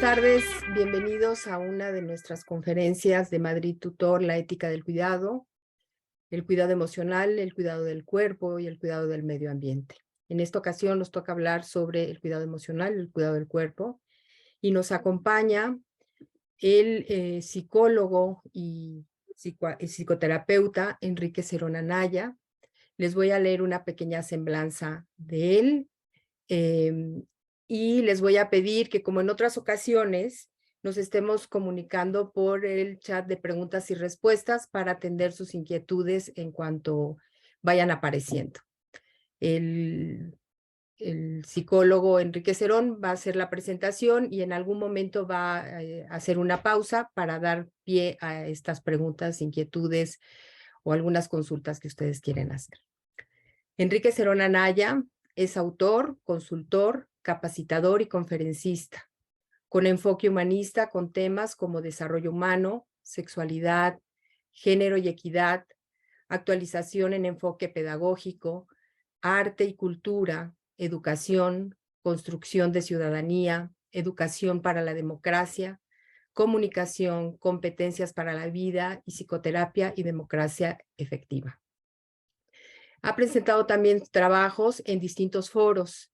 tardes, bienvenidos a una de nuestras conferencias de Madrid Tutor, la ética del cuidado, el cuidado emocional, el cuidado del cuerpo y el cuidado del medio ambiente. En esta ocasión nos toca hablar sobre el cuidado emocional, el cuidado del cuerpo, y nos acompaña el psicólogo y psicoterapeuta Enrique Cerón Anaya. Les voy a leer una pequeña semblanza de él. Y les voy a pedir que, como en otras ocasiones, nos estemos comunicando por el chat de preguntas y respuestas para atender sus inquietudes en cuanto vayan apareciendo. El psicólogo Enrique Cerón va a hacer la presentación y en algún momento va a hacer una pausa para dar pie a estas preguntas, inquietudes o algunas consultas que ustedes quieren hacer. Enrique Cerón Anaya es autor, consultor, capacitador y conferencista, con enfoque humanista con temas como desarrollo humano, sexualidad, género y equidad, actualización en enfoque pedagógico, arte y cultura, educación, construcción de ciudadanía, educación para la democracia, comunicación, competencias para la vida y psicoterapia y democracia efectiva. Ha presentado también trabajos en distintos foros,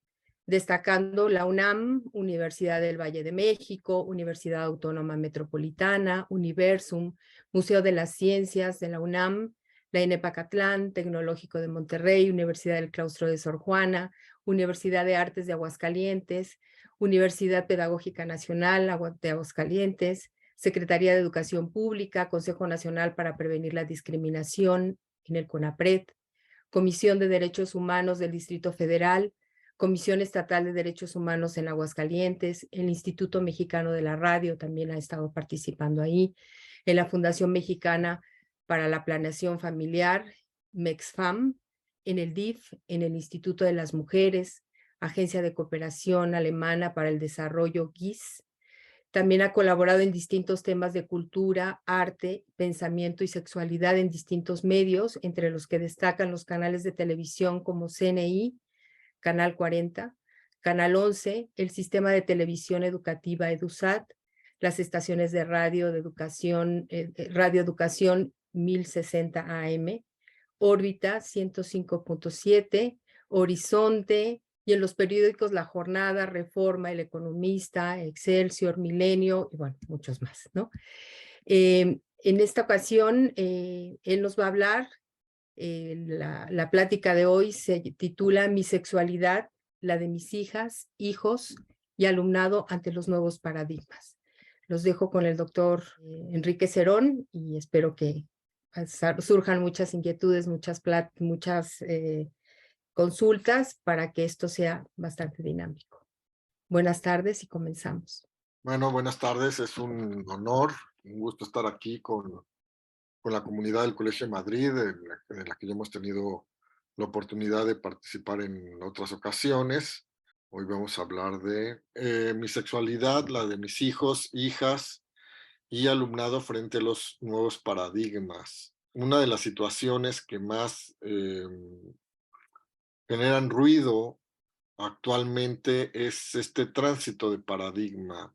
destacando la UNAM, Universidad del Valle de México, Universidad Autónoma Metropolitana, Universum, Museo de las Ciencias de la UNAM, la INEPACatlán, Tecnológico de Monterrey, Universidad del Claustro de Sor Juana, Universidad de Artes de Aguascalientes, Universidad Pedagógica Nacional de Aguascalientes, Secretaría de Educación Pública, Consejo Nacional para Prevenir la Discriminación en el CONAPRED, Comisión de Derechos Humanos del Distrito Federal, Comisión Estatal de Derechos Humanos en Aguascalientes, el Instituto Mexicano de la Radio también ha estado participando ahí, en la Fundación Mexicana para la Planeación Familiar, MEXFAM, en el DIF, en el Instituto de las Mujeres, Agencia de Cooperación Alemana para el Desarrollo, GIS. También ha colaborado en distintos temas de cultura, arte, pensamiento y sexualidad en distintos medios, entre los que destacan los canales de televisión como CNI, Canal 40, Canal 11, el Sistema de Televisión Educativa EduSat, las estaciones de radio de educación, Radio Educación 1060 AM, Órbita 105.7, Horizonte, y en los periódicos La Jornada, Reforma, El Economista, Excelsior, Milenio, y bueno, muchos más, ¿no? En esta ocasión, él nos va a hablar, la plática de hoy se titula Mi sexualidad, la de mis hijas, hijos y alumnado ante los nuevos paradigmas. Los dejo con el doctor Enrique Cerón y espero que surjan muchas inquietudes, muchas consultas para que esto sea bastante dinámico. Buenas tardes y comenzamos. Bueno, buenas tardes. Es un honor, un gusto estar aquí con la comunidad del Colegio de Madrid, de la que ya hemos tenido la oportunidad de participar en otras ocasiones. Hoy vamos a hablar de mi sexualidad, la de mis hijos, hijas y alumnado frente a los nuevos paradigmas. Una de las situaciones que más generan ruido actualmente es este tránsito de paradigma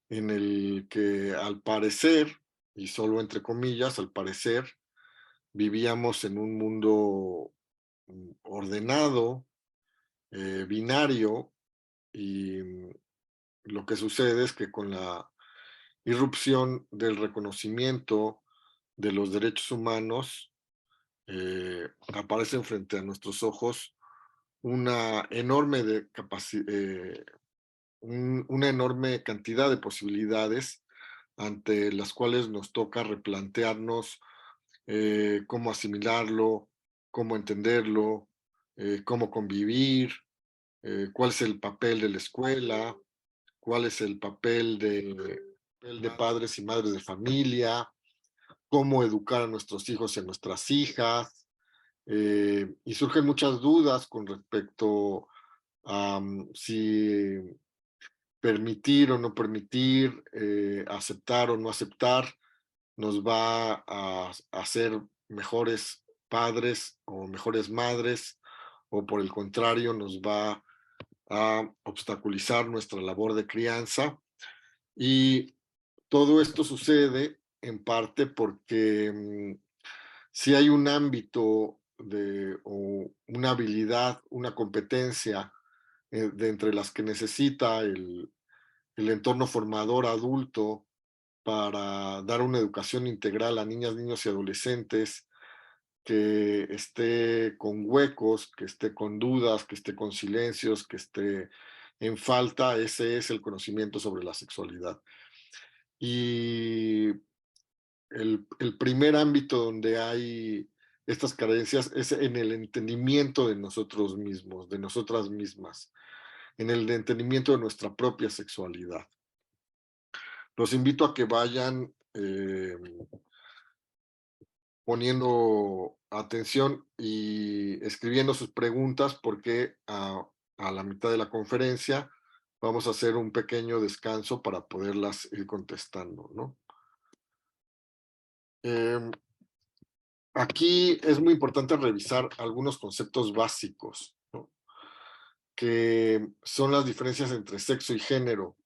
en el que al parecer, y solo entre comillas, al parecer, vivíamos en un mundo ordenado, binario, y lo que sucede es que con la irrupción del reconocimiento de los derechos humanos, aparecen frente a nuestros ojos una enorme una enorme cantidad de posibilidades ante las cuales nos toca replantearnos cómo asimilarlo, cómo entenderlo, cómo convivir, cuál es el papel de la escuela, cuál es el papel de padres y madres de familia, cómo educar a nuestros hijos y a nuestras hijas. Y surgen muchas dudas con respecto a si permitir o no permitir, aceptar o no aceptar, nos va a hacer mejores padres o mejores madres, o por el contrario, nos va a obstaculizar nuestra labor de crianza. Y todo esto sucede en parte porque si hay un ámbito o una habilidad, una competencia de entre las que necesita el entorno formador adulto para dar una educación integral a niñas, niños y adolescentes, que esté con huecos, que esté con dudas, que esté con silencios, que esté en falta, ese es el conocimiento sobre la sexualidad. Y el primer ámbito donde hay estas carencias es en el entendimiento de nosotros mismos, de nosotras mismas, en el entendimiento de nuestra propia sexualidad. Los invito a que vayan poniendo atención y escribiendo sus preguntas porque a la mitad de la conferencia vamos a hacer un pequeño descanso para poderlas ir contestando, ¿no? Aquí es muy importante revisar algunos conceptos básicos, ¿no? Que son las diferencias entre sexo y género.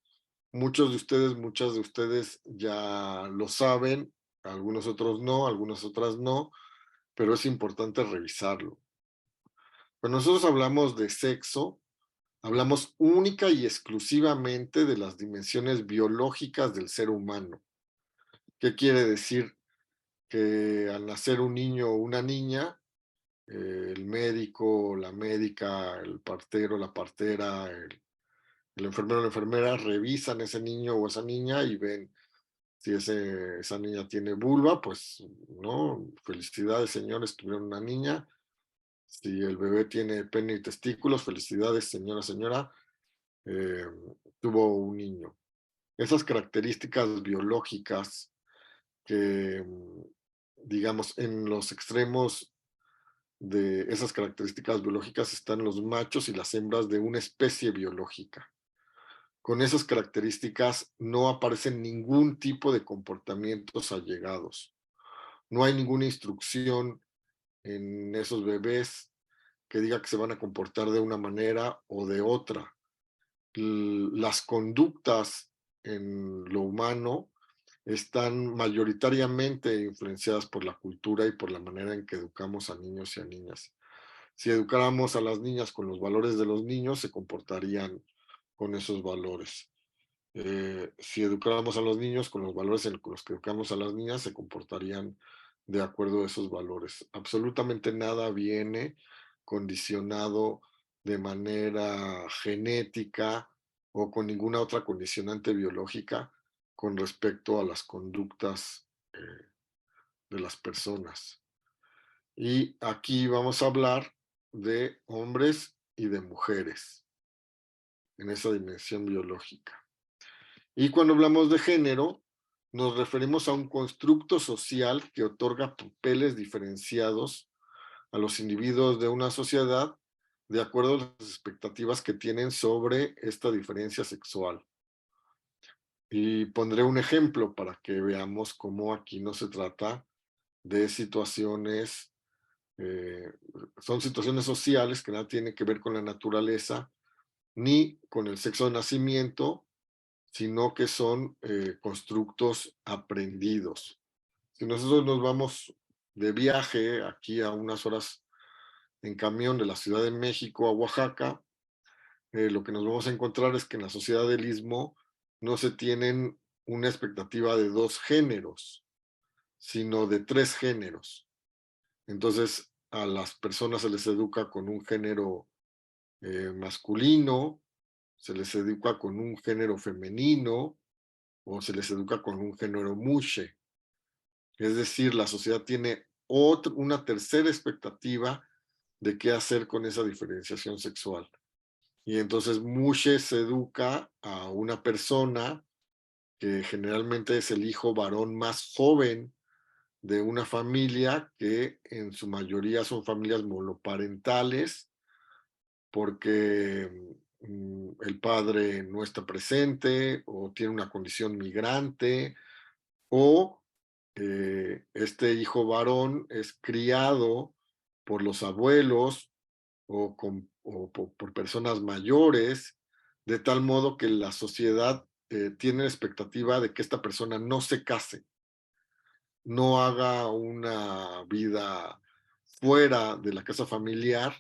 Muchos de ustedes, muchas de ustedes ya lo saben, algunos otros no, algunas otras no, pero es importante revisarlo. Cuando nosotros hablamos de sexo, hablamos única y exclusivamente de las dimensiones biológicas del ser humano. ¿Qué quiere decir? Que al nacer un niño o una niña, el médico, la médica, el partero, la partera, el enfermero o la enfermera revisan ese niño o esa niña y ven si esa niña tiene vulva, pues no, felicidades señores, tuvieron una niña. Si el bebé tiene pene y testículos, felicidades señora, eh, tuvo un niño. Esas características biológicas que, digamos, en los extremos de esas características biológicas están los machos y las hembras de una especie biológica. Con esas características no aparecen ningún tipo de comportamientos allegados. No hay ninguna instrucción en esos bebés que diga que se van a comportar de una manera o de otra. Las conductas en lo humano están mayoritariamente influenciadas por la cultura y por la manera en que educamos a niños y a niñas. Si educáramos a las niñas con los valores de los niños, se comportarían con esos valores. Si educáramos a los niños con los valores en los que educamos a las niñas, se comportarían de acuerdo a esos valores. Absolutamente nada viene condicionado de manera genética o con ninguna otra condicionante biológica con respecto a las conductas de las personas. Y aquí vamos a hablar de hombres y de mujeres en esa dimensión biológica. Y cuando hablamos de género, nos referimos a un constructo social que otorga papeles diferenciados a los individuos de una sociedad de acuerdo a las expectativas que tienen sobre esta diferencia sexual. Y pondré un ejemplo para que veamos cómo aquí no se trata de situaciones, son situaciones sociales que nada tienen que ver con la naturaleza ni con el sexo de nacimiento, sino que son constructos aprendidos. Si nosotros nos vamos de viaje aquí a unas horas en camión de la Ciudad de México a Oaxaca, lo que nos vamos a encontrar es que en la sociedad del Istmo no se tienen una expectativa de dos géneros, sino de tres géneros. Entonces, a las personas se les educa con un género masculino, se les educa con un género femenino o se les educa con un género mushe. Es decir, la sociedad tiene una tercera expectativa de qué hacer con esa diferenciación sexual. Y entonces mushe se educa a una persona que generalmente es el hijo varón más joven de una familia que en su mayoría son familias monoparentales porque el padre no está presente o tiene una condición migrante o este hijo varón es criado por los abuelos o por personas mayores, de tal modo que la sociedad tienen expectativa de que esta persona no se case, no haga una vida fuera de la casa familiar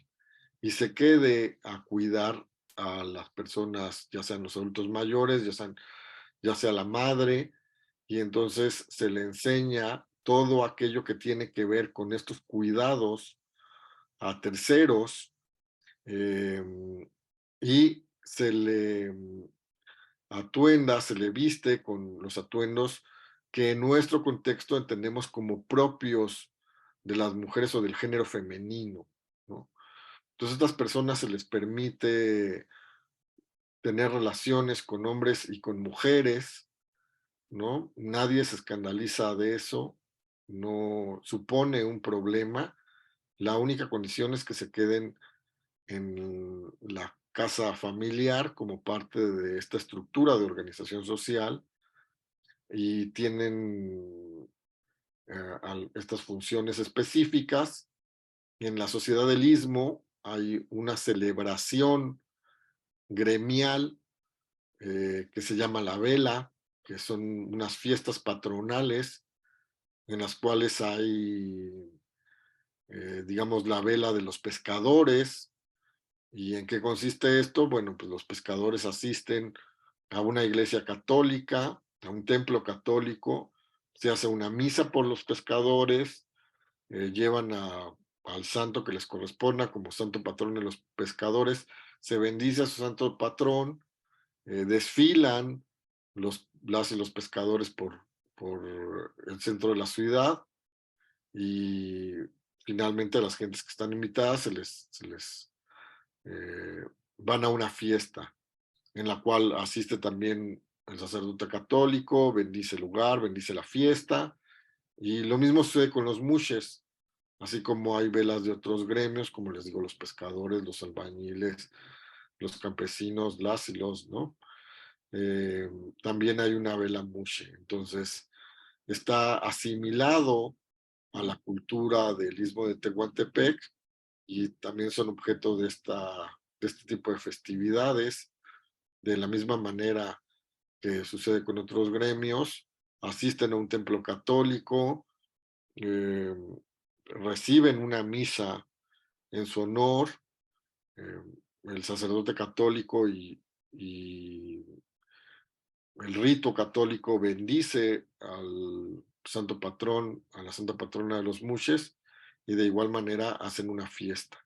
y se quede a cuidar a las personas, ya sean los adultos mayores, ya sea la madre, y entonces se le enseña todo aquello que tiene que ver con estos cuidados a terceros, eh, y se le atuenda, se le viste con los atuendos que en nuestro contexto entendemos como propios de las mujeres o del género femenino, ¿no? Entonces, a estas personas se les permite tener relaciones con hombres y con mujeres, ¿no? Nadie se escandaliza de eso, no supone un problema. La única condición es que se queden en la casa familiar como parte de esta estructura de organización social y tienen estas funciones específicas. En la sociedad del Istmo hay una celebración gremial que se llama la vela, que son unas fiestas patronales en las cuales hay, digamos, la vela de los pescadores. ¿Y en qué consiste esto? Bueno, pues los pescadores asisten a una iglesia católica, a un templo católico, se hace una misa por los pescadores, llevan al santo que les corresponda como santo patrón de los pescadores, se bendice a su santo patrón, desfilan las y los pescadores por el centro de la ciudad y finalmente a las gentes que están invitadas se les eh, van a una fiesta en la cual asiste también el sacerdote católico, bendice el lugar, bendice la fiesta, y lo mismo sucede con los mushes, así como hay velas de otros gremios, como les digo, los pescadores, los albañiles, los campesinos, las y los, ¿no? Eh, También hay una vela mushe, entonces está asimilado a la cultura del Istmo de Tehuantepec y también son objeto de este tipo de festividades, de la misma manera que sucede con otros gremios, asisten a un templo católico, eh, reciben una misa en su honor, eh, el sacerdote católico y el rito católico bendice al santo patrón, a la santa patrona de los mushes, y de igual manera hacen una fiesta.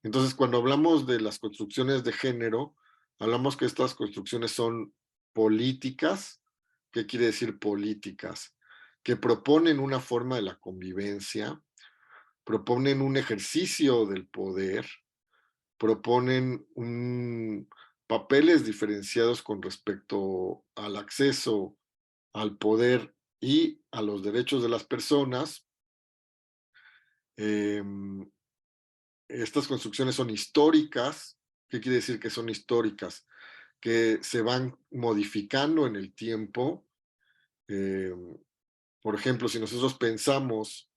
Entonces, cuando hablamos de las construcciones de género, hablamos que estas construcciones son políticas. ¿Qué quiere decir políticas? Que proponen una forma de la convivencia, proponen un ejercicio del poder, proponen papeles diferenciados con respecto al acceso al poder y a los derechos de las personas. Eh, Estas construcciones son históricas. ¿Qué quiere decir que son históricas? Que se van modificando en el tiempo. Eh, por ejemplo, si nosotros pensamos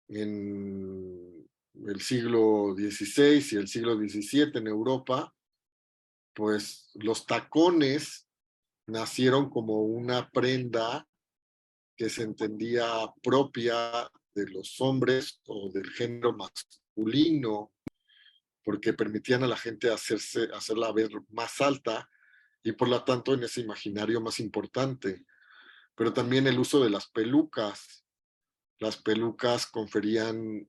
en el siglo XVI y el siglo XVII en Europa, pues los tacones nacieron como una prenda que se entendía propia de los hombres o del género masculino, porque permitían a la gente hacerla ver más alta y por lo tanto en ese imaginario más importante. Pero también el uso de las pelucas. Las pelucas conferían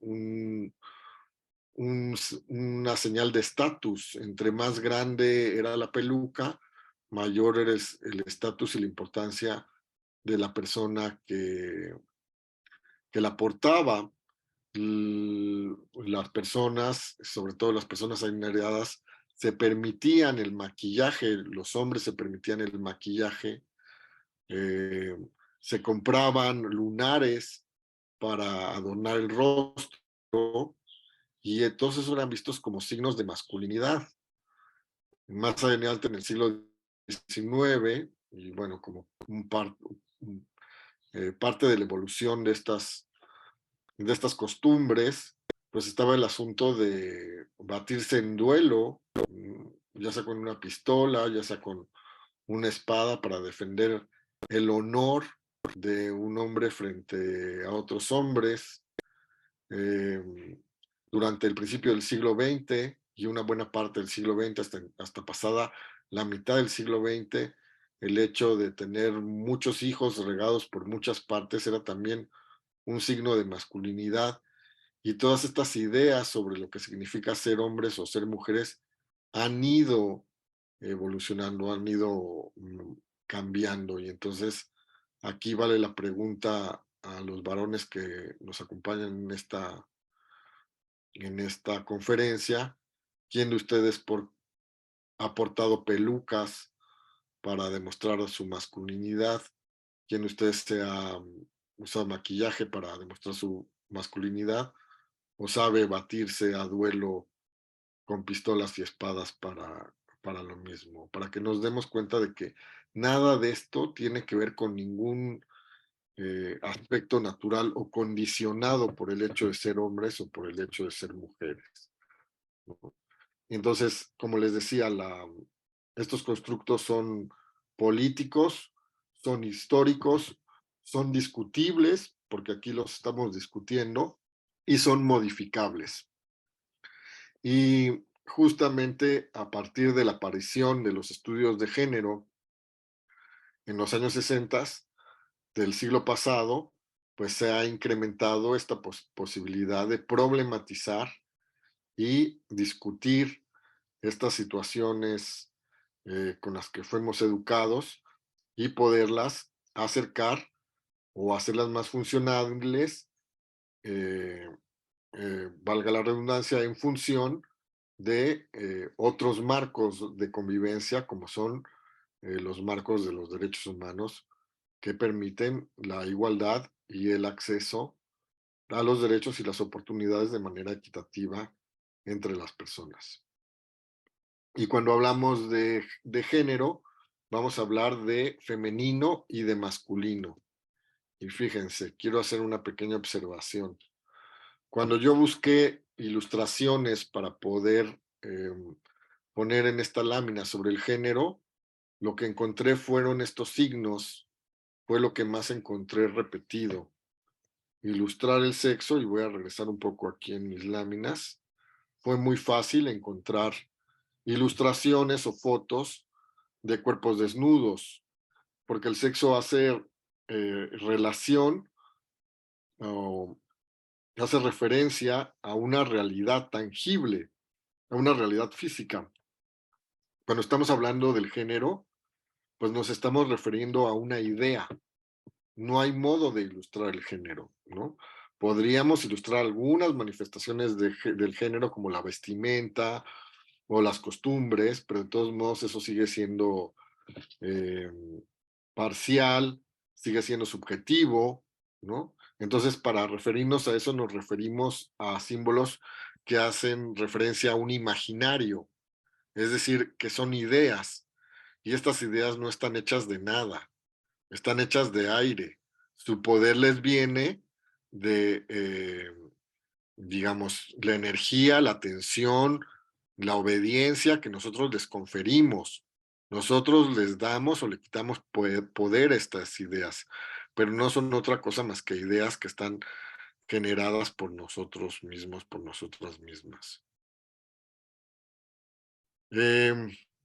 una señal de estatus. Entre más grande era la peluca, mayor era el estatus y la importancia de la persona que la portaba. Las personas, sobre todo las personas adineradas, se permitían el maquillaje, los hombres se permitían el maquillaje, eh, se compraban lunares para adornar el rostro y entonces eran vistos como signos de masculinidad. Más adelante en el siglo XIX, y bueno, como parte de la evolución de estas costumbres, pues estaba el asunto de batirse en duelo, ya sea con una pistola, ya sea con una espada para defender el honor de un hombre frente a otros hombres. Durante el principio del siglo XX y una buena parte del siglo XX hasta pasada la mitad del siglo XX, el hecho de tener muchos hijos regados por muchas partes era también un signo de masculinidad, y todas estas ideas sobre lo que significa ser hombres o ser mujeres han ido evolucionando, han ido cambiando, y entonces aquí vale la pregunta a los varones que nos acompañan en esta conferencia: ¿quién de ustedes ha portado pelucas para demostrar su masculinidad? ¿Quién de ustedes se ha usado maquillaje para demostrar su masculinidad? ¿O sabe batirse a duelo con pistolas y espadas para lo mismo? Para que nos demos cuenta de que nada de esto tiene que ver con ningún aspecto natural o condicionado por el hecho de ser hombres o por el hecho de ser mujeres, ¿no? Entonces, como les decía, estos constructos son políticos, son históricos, son discutibles, porque aquí los estamos discutiendo, y son modificables. Y justamente a partir de la aparición de los estudios de género en los años 60 del siglo pasado, pues se ha incrementado esta posibilidad de problematizar y discutir estas situaciones con las que fuimos educados, y poderlas acercar o hacerlas más funcionales, eh, valga la redundancia, en función de otros marcos de convivencia, como son los marcos de los derechos humanos, que permiten la igualdad y el acceso a los derechos y las oportunidades de manera equitativa entre las personas. Y cuando hablamos de género, vamos a hablar de femenino y de masculino. Y fíjense, quiero hacer una pequeña observación. Cuando yo busqué ilustraciones para poder poner en esta lámina sobre el género, lo que encontré fueron estos signos, fue lo que más encontré repetido. Ilustrar el sexo, y voy a regresar un poco aquí en mis láminas. Fue muy fácil encontrar ilustraciones o fotos de cuerpos desnudos, porque el sexo hace relación o hace referencia a una realidad tangible, a una realidad física. Cuando estamos hablando del género, pues nos estamos refiriendo a una idea. No hay modo de ilustrar el género, ¿no? Podríamos ilustrar algunas manifestaciones del género, como la vestimenta o las costumbres, pero de todos modos eso sigue siendo eh, parcial, sigue siendo subjetivo, ¿no? Entonces, para referirnos a eso, nos referimos a símbolos que hacen referencia a un imaginario, es decir, que son ideas, y estas ideas no están hechas de nada, están hechas de aire. Su poder les viene de, digamos, la energía, la atención, la obediencia que nosotros les conferimos. Nosotros les damos o le quitamos poder a estas ideas, pero no son otra cosa más que ideas que están generadas por nosotros mismos, por nosotras mismas.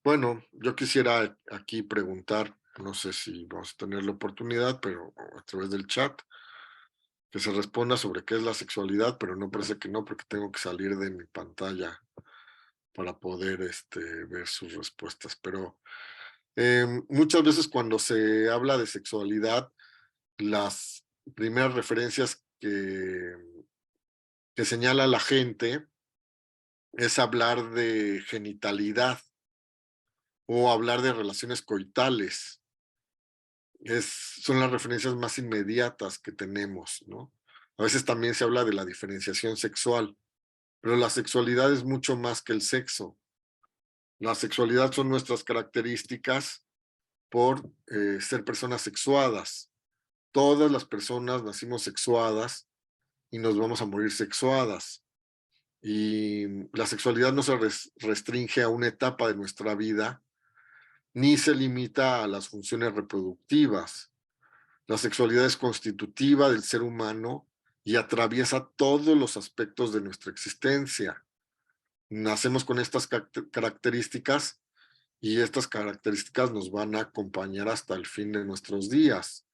Bueno, yo quisiera aquí preguntar, no sé si vamos a tener la oportunidad, pero a través del chat, que se responda sobre qué es la sexualidad, pero no parece que no, porque tengo que salir de mi pantalla para poder ver sus respuestas. Pero muchas veces cuando se habla de sexualidad, las primeras referencias que señala la gente es hablar de genitalidad o hablar de relaciones coitales. Son las referencias más inmediatas que tenemos, ¿no? A veces también se habla de la diferenciación sexual, pero la sexualidad es mucho más que el sexo. La sexualidad son nuestras características por ser personas sexuadas. Todas las personas nacimos sexuadas y nos vamos a morir sexuadas. Y la sexualidad no se restringe a una etapa de nuestra vida, ni se limita a las funciones reproductivas. La sexualidad es constitutiva del ser humano y atraviesa todos los aspectos de nuestra existencia. Nacemos con estas características y estas características nos van a acompañar hasta el fin de nuestros días.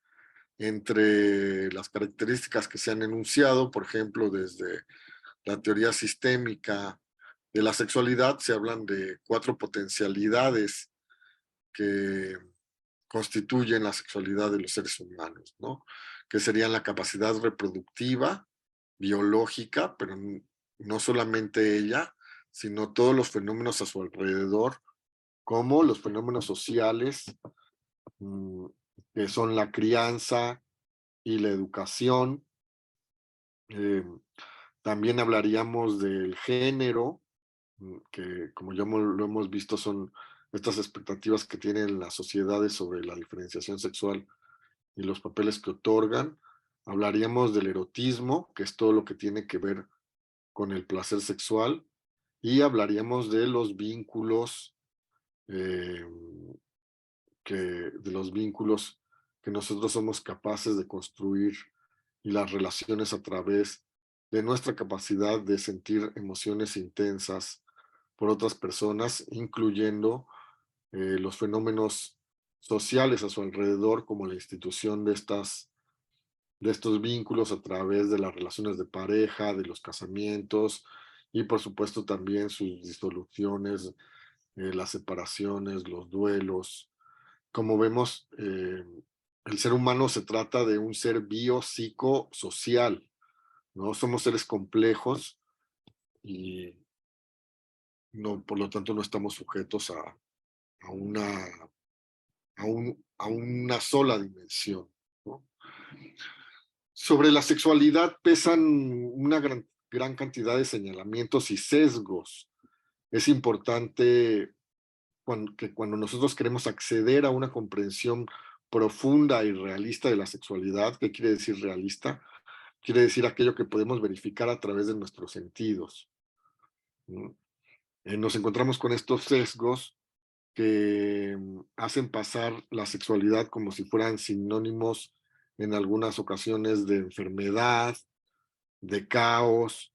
Entre las características que se han enunciado, por ejemplo, desde la teoría sistémica de la sexualidad, se hablan de 4 potencialidades que constituyen la sexualidad de los seres humanos, ¿no? Que serían la capacidad reproductiva, biológica, pero no solamente ella, sino todos los fenómenos a su alrededor, como los fenómenos sociales, mm, que son la crianza y la educación. Eh, También hablaríamos del género, que como ya lo hemos visto son estas expectativas que tienen las sociedades sobre la diferenciación sexual y los papeles que otorgan. Hablaríamos del erotismo, que es todo lo que tiene que ver con el placer sexual, y hablaríamos de los vínculos, eh, de los vínculos que nosotros somos capaces de construir y las relaciones a través de nuestra capacidad de sentir emociones intensas por otras personas, incluyendo los fenómenos sociales a su alrededor, como la institución de estos vínculos a través de las relaciones de pareja, de los casamientos y por supuesto también sus disoluciones, las separaciones, los duelos. Como vemos, el ser humano se trata de un ser biopsicosocial, ¿no? Somos seres complejos y no, por lo tanto no estamos sujetos a una, a una sola dimensión, ¿no? Sobre la sexualidad pesan una gran cantidad de señalamientos y sesgos. Es importante que cuando nosotros queremos acceder a una comprensión profunda y realista de la sexualidad, ¿qué quiere decir realista? Quiere decir aquello que podemos verificar a través de nuestros sentidos, ¿no? Nos encontramos con estos sesgos que hacen pasar la sexualidad como si fueran sinónimos en algunas ocasiones de enfermedad, de caos,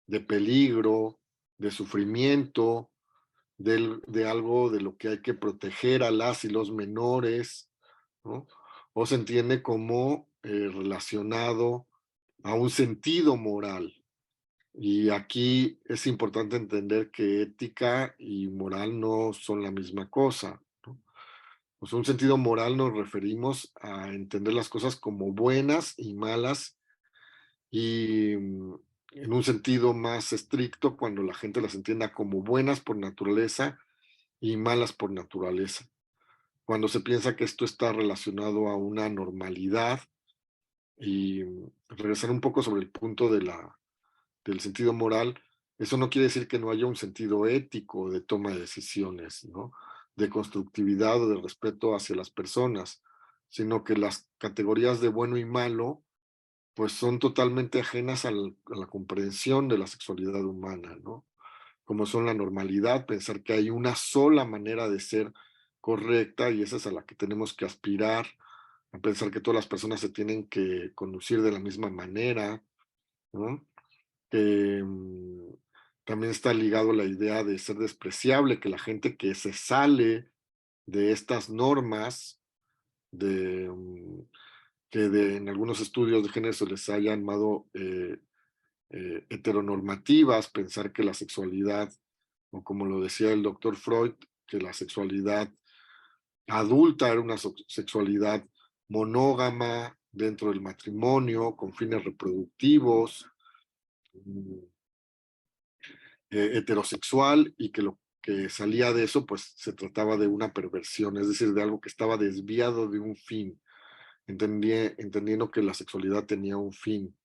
de peligro, de sufrimiento, de algo de lo que hay que proteger a las y los menores, ¿no? O se entiende como relacionado a un sentido moral. Y aquí es importante entender que ética y moral no son la misma cosa, ¿no? Pues un sentido moral nos referimos a entender las cosas como buenas y malas y en un sentido más estricto cuando la gente las entienda como buenas por naturaleza y malas por naturaleza. Cuando se piensa que esto está relacionado a una normalidad y regresar un poco sobre el punto del sentido moral, eso no quiere decir que no haya un sentido ético de toma de decisiones, ¿no? De constructividad o de respeto hacia las personas, sino que las categorías de bueno y malo pues son totalmente ajenas a la comprensión de la sexualidad humana, ¿no? Como son la normalidad, pensar que hay una sola manera de ser correcta y esa es a la que tenemos que aspirar, a pensar que todas las personas se tienen que conducir de la misma manera, ¿no? Que también está ligado a la idea de ser despreciable, que la gente que se sale de estas normas, de, en algunos estudios de género se les ha llamado heteronormativas, pensar que la sexualidad, o como lo decía el doctor Freud, que la sexualidad adulta era una sexualidad monógama dentro del matrimonio, con fines reproductivos, mm, heterosexual, y que lo que salía de eso, pues se trataba de una perversión, es decir, de algo que estaba desviado de un fin, entendiendo que la sexualidad tenía un fin.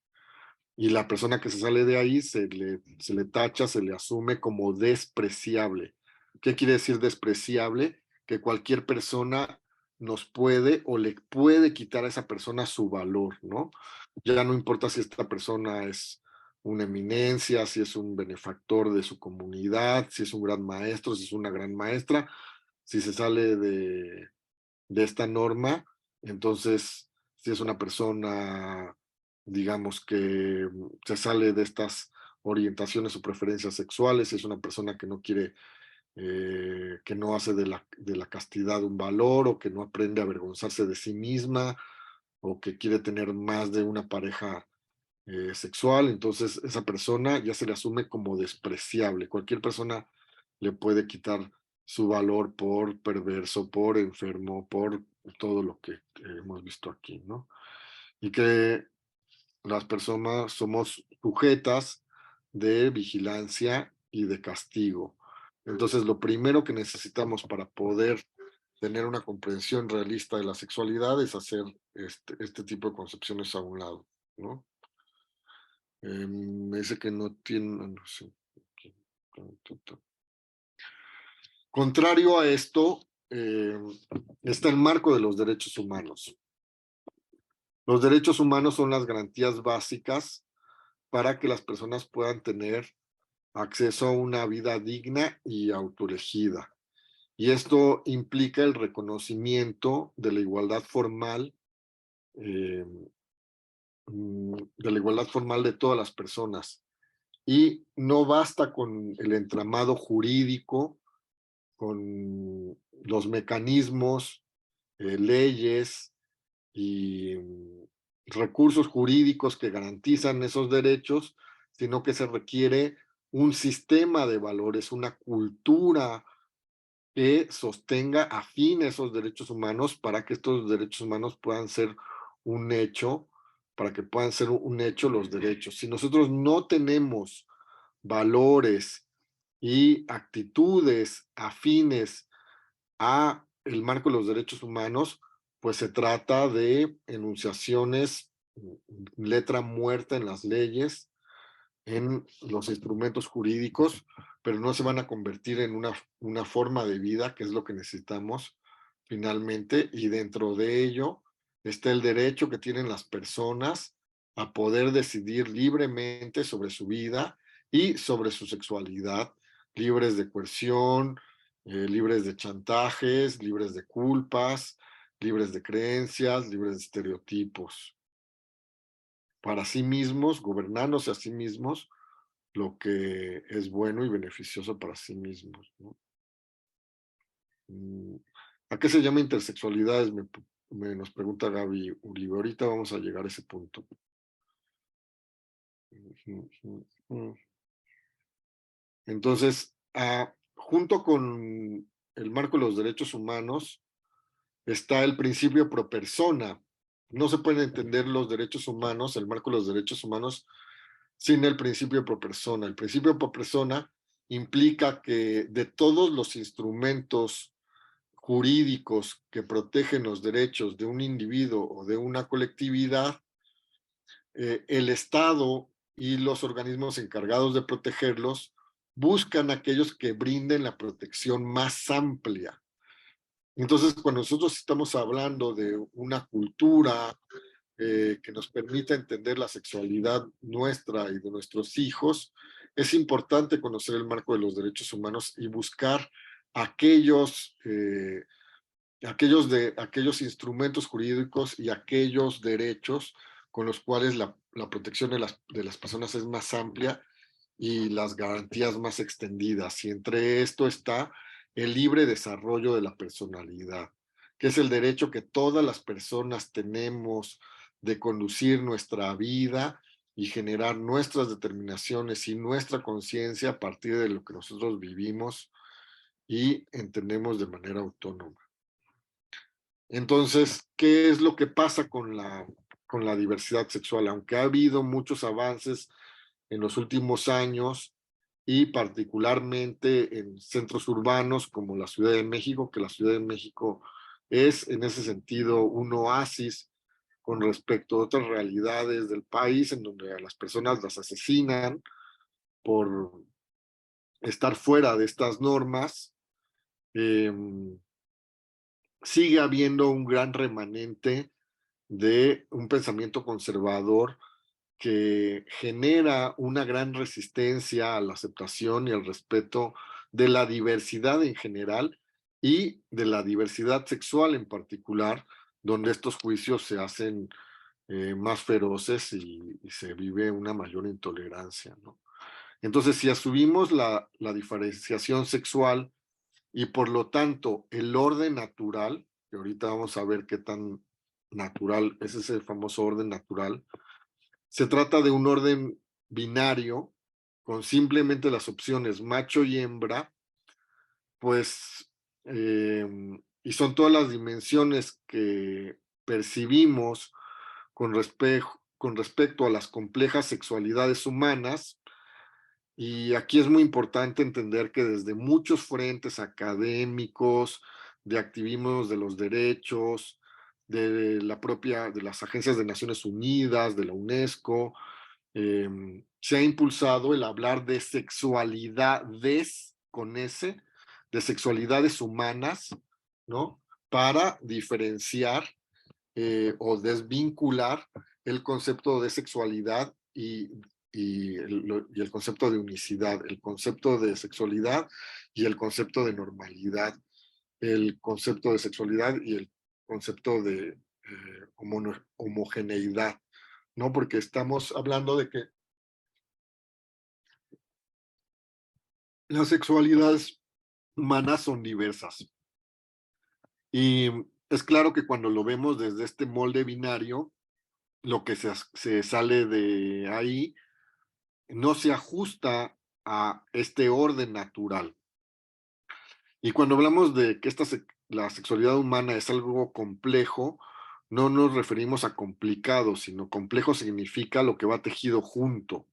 Y la persona que se sale de ahí se le tacha, se le asume como despreciable. ¿Qué quiere decir despreciable? Que cualquier persona nos puede o le puede quitar a esa persona su valor, ¿no? Ya no importa si esta persona es una eminencia, si es un benefactor de su comunidad, si es un gran maestro, si es una gran maestra, Si se sale de esta norma, entonces si es una persona, digamos, que se sale de estas orientaciones o preferencias sexuales, si es una persona que no quiere, que no hace de la castidad un valor, o que no aprende a avergonzarse de sí misma, o que quiere tener más de una pareja sexual, entonces esa persona ya se le asume como despreciable. Cualquier persona le puede quitar su valor por perverso, por enfermo, por todo lo que hemos visto aquí, ¿no? Y que las personas somos sujetas de vigilancia y de castigo. Entonces, lo primero que necesitamos para poder tener una comprensión realista de la sexualidad es hacer este tipo de concepciones a un lado, ¿no? Me dice que no tiene, no sé. Contrario a esto, está el marco de los derechos humanos. Los derechos humanos son las garantías básicas para que las personas puedan tener acceso a una vida digna y autoelegida. Y esto implica el reconocimiento de la igualdad formal, eh, de la igualdad formal de todas las personas. Y no basta con el entramado jurídico, con los mecanismos, leyes y recursos jurídicos que garantizan esos derechos, sino que se requiere un sistema de valores, una cultura que sostenga afín esos derechos humanos para que estos derechos humanos puedan ser un hecho, para que puedan ser un hecho los derechos. Si nosotros no tenemos valores y actitudes afines a el marco de los derechos humanos, pues se trata de enunciaciones, letra muerta en las leyes, en los instrumentos jurídicos, pero no se van a convertir en una forma de vida, que es lo que necesitamos finalmente, y dentro de ello está el derecho que tienen las personas a poder decidir libremente sobre su vida y sobre su sexualidad, libres de coerción, libres de chantajes, libres de culpas, libres de creencias, libres de estereotipos, para sí mismos, gobernándose a sí mismos, lo que es bueno y beneficioso para sí mismos, ¿no? ¿A qué se llama intersexualidades? Nos pregunta Gaby Uribe. Ahorita vamos a llegar a ese punto. Entonces, junto con el marco de los derechos humanos, está el principio pro persona. No se pueden entender los derechos humanos, el marco de los derechos humanos, sin el principio pro persona. El principio pro persona implica que de todos los instrumentos jurídicos que protegen los derechos de un individuo o de una colectividad, el Estado y los organismos encargados de protegerlos buscan aquellos que brinden la protección más amplia. Entonces, cuando nosotros estamos hablando de una cultura que nos permita entender la sexualidad nuestra y de nuestros hijos, es importante conocer el marco de los derechos humanos y buscar aquellos, aquellos instrumentos jurídicos y aquellos derechos con los cuales la protección de las personas es más amplia y las garantías más extendidas. Y entre esto está el libre desarrollo de la personalidad, que es el derecho que todas las personas tenemos de conducir nuestra vida y generar nuestras determinaciones y nuestra conciencia a partir de lo que nosotros vivimos y entendemos de manera autónoma. Entonces, ¿qué es lo que pasa con la diversidad sexual? Aunque ha habido muchos avances en los últimos años y particularmente en centros urbanos como la Ciudad de México, que la Ciudad de México es en ese sentido un oasis con respecto a otras realidades del país en donde a las personas las asesinan por estar fuera de estas normas. Sigue habiendo un gran remanente de un pensamiento conservador que genera una gran resistencia a la aceptación y al respeto de la diversidad en general y de la diversidad sexual en particular, donde estos juicios se hacen más feroces y se vive una mayor intolerancia, ¿no? Entonces, si asumimos la diferenciación sexual y por lo tanto el orden natural, que ahorita vamos a ver qué tan natural es ese famoso orden natural, se trata de un orden binario con simplemente las opciones macho y hembra, pues, y son todas las dimensiones que percibimos con respecto a las complejas sexualidades humanas. Y aquí es muy importante entender que desde muchos frentes académicos, de activismos de los derechos, de las agencias de Naciones Unidas, de la UNESCO, se ha impulsado el hablar de sexualidades con S, de sexualidades humanas, ¿no? Para diferenciar o desvincular el concepto de sexualidad y el concepto de unicidad, el concepto de sexualidad y el concepto de normalidad, el concepto de sexualidad y el concepto de homogeneidad, ¿no? Porque estamos hablando de que las sexualidades humanas son diversas. Y es claro que cuando lo vemos desde este molde binario, lo que se sale de ahí no se ajusta a este orden natural. Y cuando hablamos de que la sexualidad humana es algo complejo, no nos referimos a complicado, sino complejo significa lo que va tejido junto.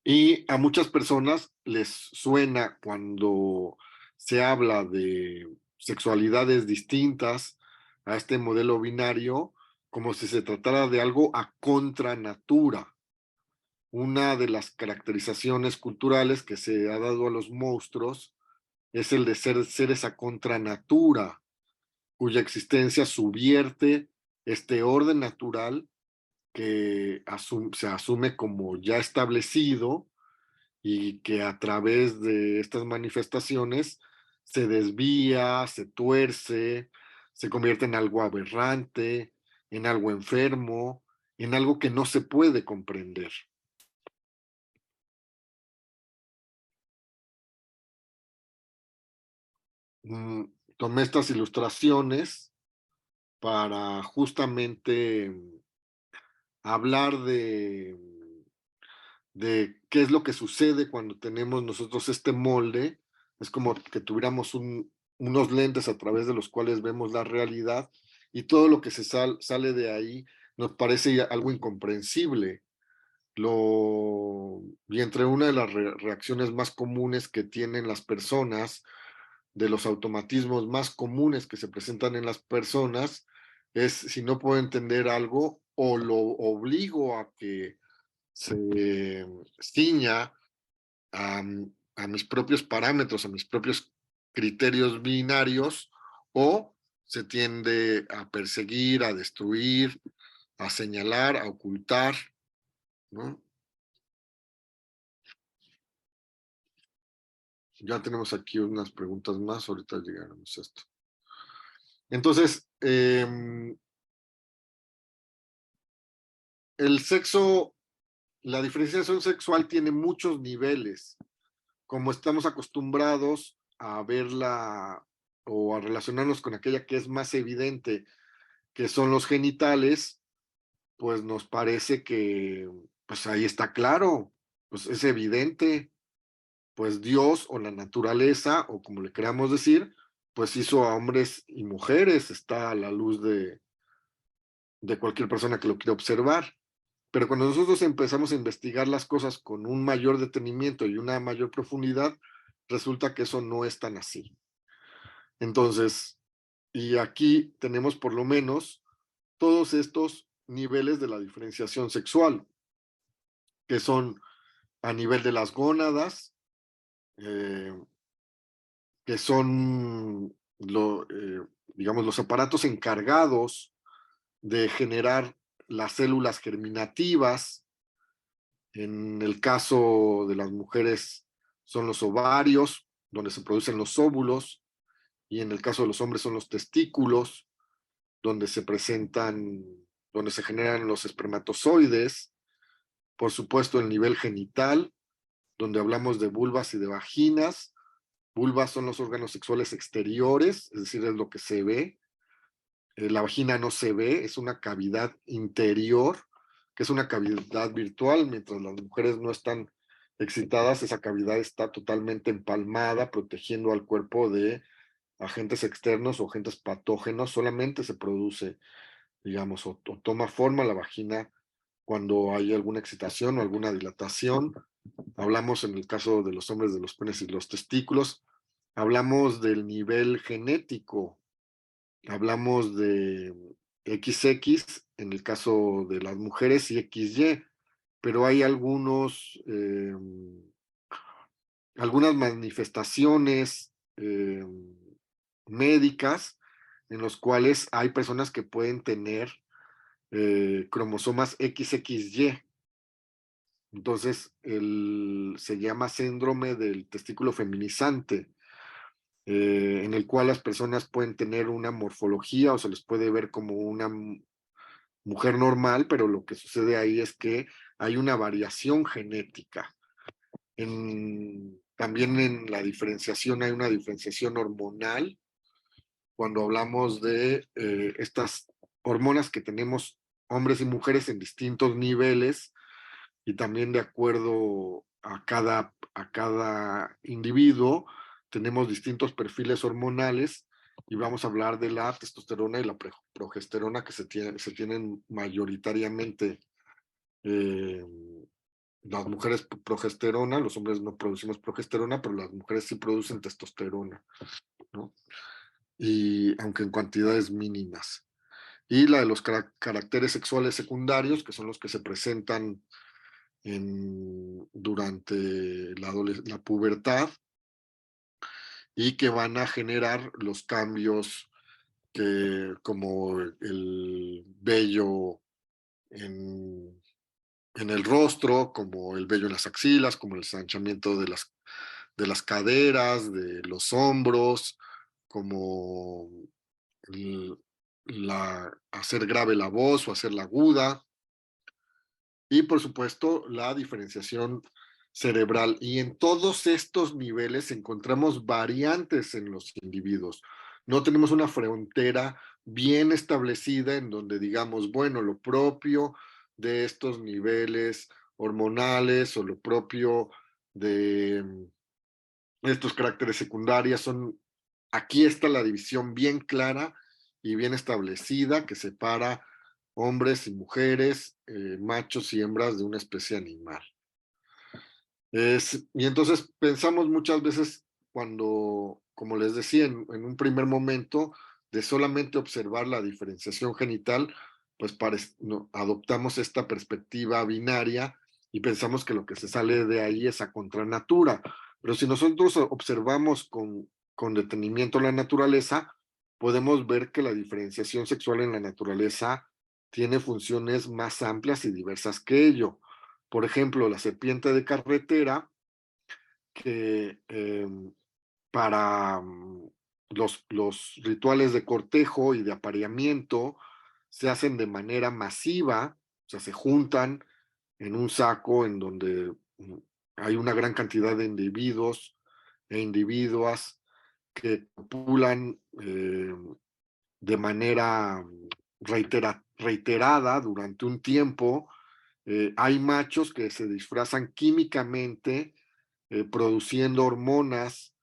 Y a muchas personas les suena cuando se habla de sexualidades distintas a este modelo binario, como si se tratara de algo a contra natura. Una de las caracterizaciones culturales que se ha dado a los monstruos es el de ser seres a contra natura, cuya existencia subvierte este orden natural que se asume como ya establecido y que a través de estas manifestaciones se desvía, se tuerce, se convierte en algo aberrante, en algo enfermo, en algo que no se puede comprender. Tomé estas ilustraciones para justamente hablar de qué es lo que sucede cuando tenemos nosotros este molde. Es como que tuviéramos unos lentes a través de los cuales vemos la realidad y todo lo que sale de ahí nos parece algo incomprensible. Y entre una de las reacciones más comunes que tienen las personas, de los automatismos más comunes que se presentan en las personas, es si no puedo entender algo o lo obligo a que se ciña a, a mis propios parámetros, a mis propios criterios binarios, o se tiende a perseguir, a destruir, a señalar, a ocultar, ¿no? Ya tenemos aquí unas preguntas más, ahorita llegaremos a esto. Entonces, el sexo, la diferenciación sexual tiene muchos niveles. Como estamos acostumbrados a verla o a relacionarnos con aquella que es más evidente, que son los genitales, pues nos parece que, pues ahí está claro, pues es evidente, pues Dios o la naturaleza, o como le queramos decir, pues hizo a hombres y mujeres, está a la luz de cualquier persona que lo quiera observar. Pero cuando nosotros empezamos a investigar las cosas con un mayor detenimiento y una mayor profundidad, resulta que eso no es tan así. Entonces, y aquí tenemos por lo menos todos estos niveles de la diferenciación sexual, que son a nivel de las gónadas, eh, que son, digamos, los aparatos encargados de generar las células germinativas. En el caso de las mujeres son los ovarios, donde se producen los óvulos. y en el caso de los hombres son los testículos, donde se presentan, donde se generan los espermatozoides. Por supuesto, el nivel genital, donde hablamos de vulvas y de vaginas. Vulvas son los órganos sexuales exteriores, es decir, es lo que se ve. La vagina no se ve, es una cavidad interior, que es una cavidad virtual. Mientras las mujeres no están excitadas, esa cavidad está totalmente empalmada, protegiendo al cuerpo de agentes externos o agentes patógenos. Solamente se produce, digamos, o toma forma la vagina cuando hay alguna excitación o alguna dilatación. Hablamos en el caso de los hombres de los penes y los testículos. Hablamos del nivel genético. Hablamos de XX en el caso de las mujeres y XY, pero hay algunas manifestaciones médicas en los cuales hay personas que pueden tener cromosomas XXY. Entonces, se llama síndrome del testículo feminizante, en el cual las personas pueden tener una morfología o se les puede ver como una mujer normal, pero lo que sucede ahí es que hay una variación genética. También en la diferenciación hay una diferenciación hormonal. Cuando hablamos de estas hormonas que tenemos hombres y mujeres en distintos niveles, y también de acuerdo a cada individuo, tenemos distintos perfiles hormonales, y vamos a hablar de la testosterona y la progesterona que se tienen mayoritariamente eh, las mujeres progesterona. Los hombres no producimos progesterona, pero las mujeres sí producen testosterona, ¿no? Y aunque en cantidades mínimas. Y la de los caracteres sexuales secundarios, que son los que se presentan durante la pubertad y que van a generar los cambios como el vello en, en el rostro, como el vello en las axilas, como el ensanchamiento de las caderas, de los hombros, como hacer grave la voz o hacerla aguda. Y por supuesto, la diferenciación cerebral. Y en todos estos niveles encontramos variantes en los individuos. No tenemos una frontera bien establecida en donde digamos, bueno, lo propio de estos niveles hormonales o lo propio de estos caracteres secundarios son, aquí está la división bien clara y bien establecida que separa hombres y mujeres, machos y hembras de una especie animal. Y entonces pensamos muchas veces cuando, como les decía, en un primer momento, de solamente observar la diferenciación genital, pues adoptamos esta perspectiva binaria y pensamos que lo que se sale de ahí es a contranatura. Pero si nosotros observamos con detenimiento la naturaleza, podemos ver que la diferenciación sexual en la naturaleza tiene funciones más amplias y diversas que ello. Por ejemplo, la serpiente de carretera, que para los rituales de cortejo y de apareamiento se hacen de manera masiva, o sea, se juntan en un saco en donde hay una gran cantidad de individuos e individuas que copulan de manera reiterada durante un tiempo. Hay machos que se disfrazan químicamente, produciendo hormonas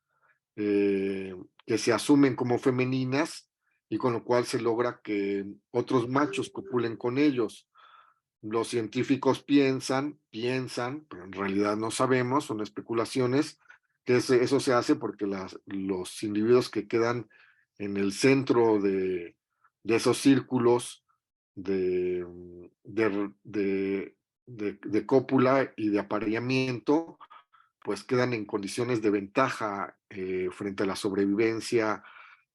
que se asumen como femeninas, y con lo cual se logra que otros machos copulen con ellos. Los científicos piensan, pero en realidad no sabemos, son especulaciones, que eso se hace porque los individuos que quedan en el centro de esos círculos de, de, de, de cópula y de apareamiento, pues quedan en condiciones de ventaja frente a la sobrevivencia,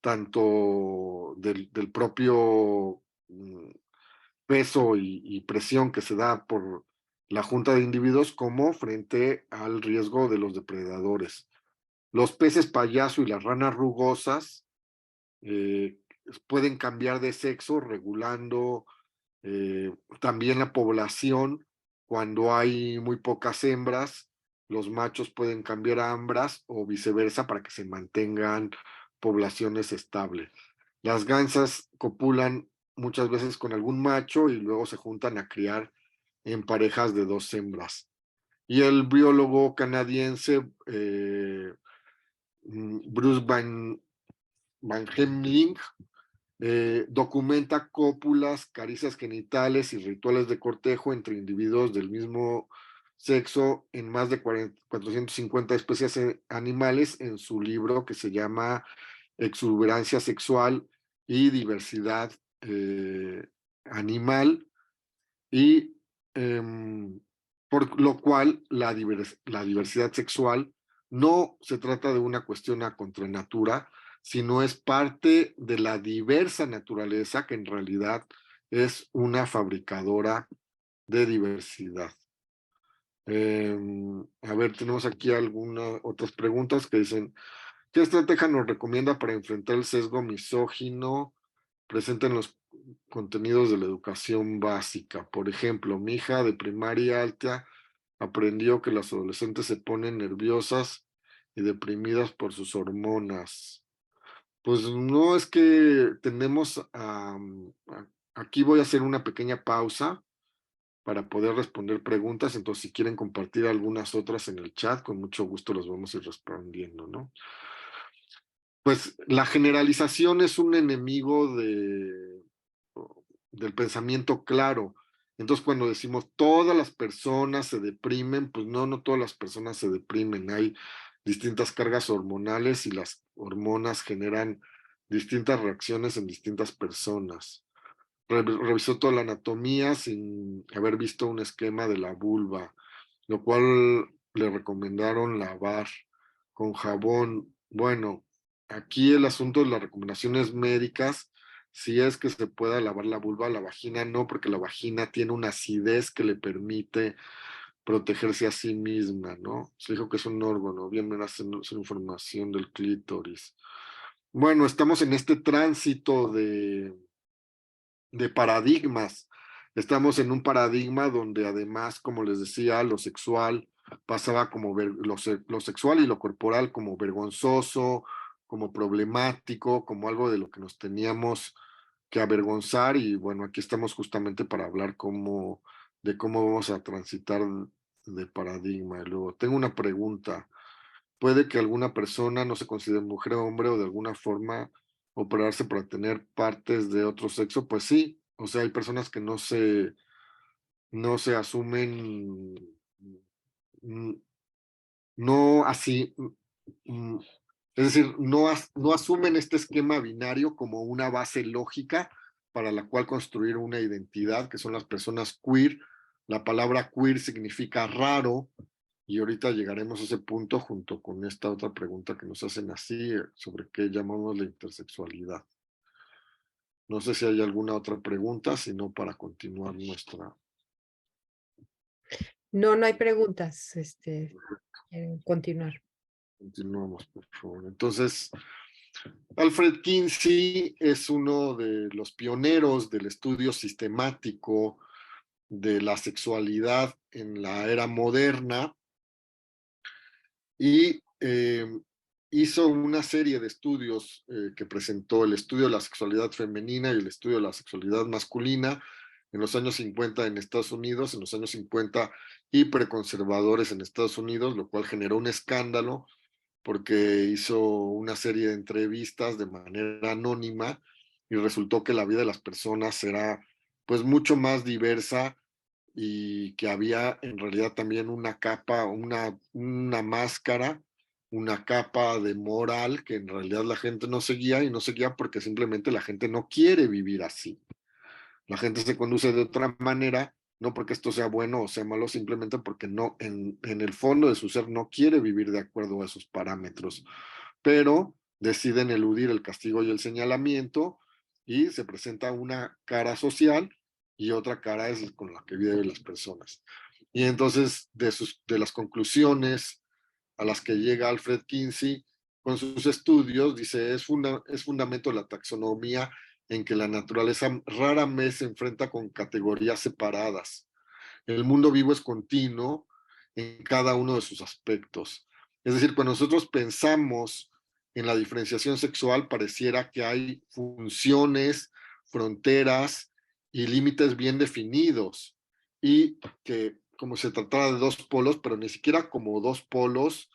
tanto del propio peso y presión que se da por la junta de individuos, como frente al riesgo de los depredadores. Los peces payaso y las ranas rugosas pueden cambiar de sexo regulando también la población. Cuando hay muy pocas hembras, los machos pueden cambiar a hembras o viceversa para que se mantengan poblaciones estables. Las gansas copulan muchas veces con algún macho y luego se juntan a criar en parejas de 2 hembras. Y el biólogo canadiense Bruce Van Hemling documenta cópulas, caricias genitales y rituales de cortejo entre individuos del mismo sexo en más de 450 especies animales en su libro que se llama Exuberancia Sexual y Diversidad Animal, y por lo cual la diversidad sexual no se trata de una cuestión a contranatura, sino es parte de la diversa naturaleza que en realidad es una fabricadora de diversidad. A ver, tenemos aquí algunas otras preguntas que dicen, ¿qué estrategia nos recomienda para enfrentar el sesgo misógino presente en los contenidos de la educación básica? Por ejemplo, mi hija de primaria alta aprendió que las adolescentes se ponen nerviosas y deprimidas por sus hormonas. Pues no, es que tenemos, aquí voy a hacer una pequeña pausa para poder responder preguntas, entonces si quieren compartir algunas otras en el chat, con mucho gusto los vamos a ir respondiendo, ¿no? Pues la generalización es un enemigo del pensamiento claro. Entonces cuando decimos todas las personas se deprimen, pues no, no todas las personas se deprimen. Hay distintas cargas hormonales y las hormonas generan distintas reacciones en distintas personas. Revisó toda la anatomía sin haber visto un esquema de la vulva, lo cual le recomendaron lavar con jabón. Bueno, aquí el asunto de las recomendaciones médicas, si es que se pueda lavar la vulva, la vagina no, porque la vagina tiene una acidez que le permite protegerse a sí misma, ¿no? Se dijo que es un órgano, bien me hacen información del clítoris. Bueno, estamos en este tránsito de paradigmas. Estamos en un paradigma donde además, como les decía, lo sexual pasaba como lo sexual y lo corporal como vergonzoso, como problemático, como algo de lo que nos teníamos que avergonzar, y bueno, aquí estamos justamente para hablar de cómo vamos a transitar de paradigma. Y luego tengo una pregunta. ¿Puede que alguna persona no se considere mujer o hombre o de alguna forma operarse para tener partes de otro sexo? Pues sí, o sea, hay personas que no se asumen, mm, no así, mm, es decir, no asumen este esquema binario como una base lógica para la cual construir una identidad, que son las personas queer. La palabra queer significa raro, y ahorita llegaremos a ese punto junto con esta otra pregunta que nos hacen así, sobre qué llamamos la intersexualidad. No sé si hay alguna otra pregunta, sino para continuar nuestra. No, no hay preguntas. Continuar. Continuamos, por favor. Entonces, Alfred Kinsey es uno de los pioneros del estudio sistemático de la sexualidad en la era moderna, y hizo una serie de estudios que presentó: el estudio de la sexualidad femenina y el estudio de la sexualidad masculina en los años 50 en Estados Unidos, en los años 50 hiperconservadores en Estados Unidos, lo cual generó un escándalo porque hizo una serie de entrevistas de manera anónima y resultó que la vida de las personas era pues mucho más diversa, y que había en realidad también una capa, una máscara, una capa de moral que en realidad la gente no seguía, y no seguía porque simplemente la gente no quiere vivir así. La gente se conduce de otra manera, no porque esto sea bueno o sea malo, simplemente porque no, en el fondo de su ser no quiere vivir de acuerdo a esos parámetros, pero deciden eludir el castigo y el señalamiento, y se presenta una cara social y otra cara es con la que viven las personas. Y entonces de las conclusiones a las que llega Alfred Kinsey, con sus estudios, dice, es fundamento de la taxonomía en que la naturaleza rara vez se enfrenta con categorías separadas. El mundo vivo es continuo en cada uno de sus aspectos. Es decir, cuando nosotros pensamos en la diferenciación sexual, pareciera que hay funciones, fronteras y límites bien definidos, y que como se tratara de dos polos, pero ni siquiera como dos polos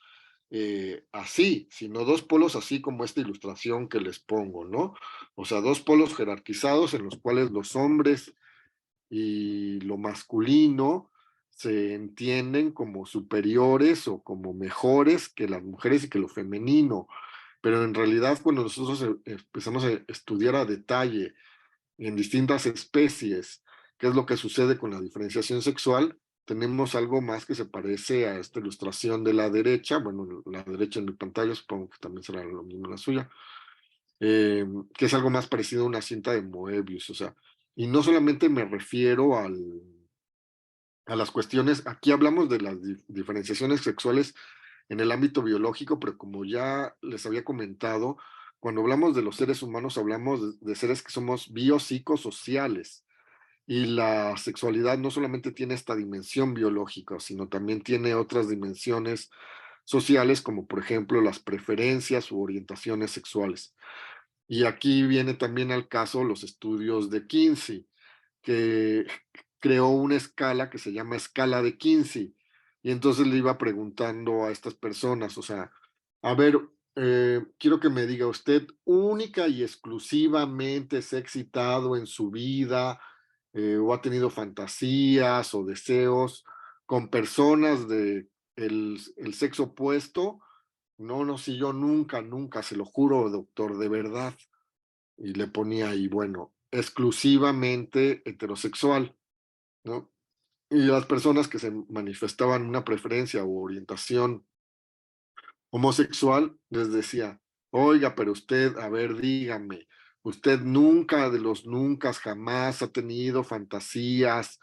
así, sino dos polos así como esta ilustración que les pongo, ¿no? O sea, dos polos jerarquizados en los cuales los hombres y lo masculino se entienden como superiores o como mejores que las mujeres y que lo femenino. Pero en realidad, cuando nosotros empezamos a estudiar a detalle en distintas especies qué es lo que sucede con la diferenciación sexual, tenemos algo más que se parece a esta ilustración de la derecha. Bueno, la derecha en mi pantalla, supongo que también será lo mismo la suya, que es algo más parecido a una cinta de Moebius. O sea, y no solamente me refiero a las cuestiones, aquí hablamos de las diferenciaciones sexuales en el ámbito biológico, pero como ya les había comentado, cuando hablamos de los seres humanos, hablamos de seres que somos biopsicosociales. Y la sexualidad no solamente tiene esta dimensión biológica, sino también tiene otras dimensiones sociales, como por ejemplo las preferencias u orientaciones sexuales. Y aquí viene también al caso los estudios de Kinsey, que creó una escala que se llama escala de Kinsey. Y entonces le iba preguntando a estas personas, o sea, a ver, quiero que me diga usted, única y exclusivamente se ha excitado en su vida o ha tenido fantasías o deseos con personas de el sexo opuesto. No, no, si yo nunca, nunca, se lo juro, doctor, de verdad. Y le ponía ahí, bueno, exclusivamente heterosexual, ¿no? Y las personas que se manifestaban una preferencia o orientación homosexual, les decía, oiga, pero usted, a ver, dígame, usted nunca de los nunca jamás ha tenido fantasías,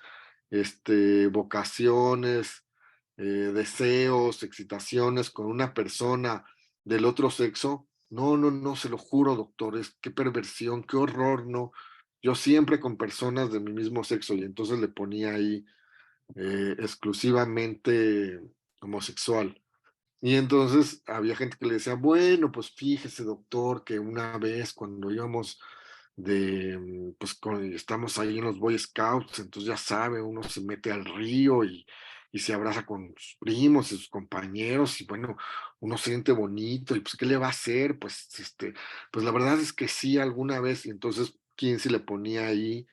vocaciones, deseos, excitaciones con una persona del otro sexo. No, no, no, se lo juro, doctor, qué perversión, qué horror, no. Yo siempre con personas de mi mismo sexo, y entonces le ponía ahí exclusivamente homosexual. Y entonces había gente que le decía, bueno, pues fíjese, doctor, que una vez cuando íbamos pues estamos ahí en los Boy Scouts, entonces ya sabe, uno se mete al río y se abraza con sus primos y sus compañeros, y bueno, uno se siente bonito, y pues, ¿qué le va a hacer? Pues, pues la verdad es que sí, alguna vez, y entonces, ¿quién se le ponía ahí?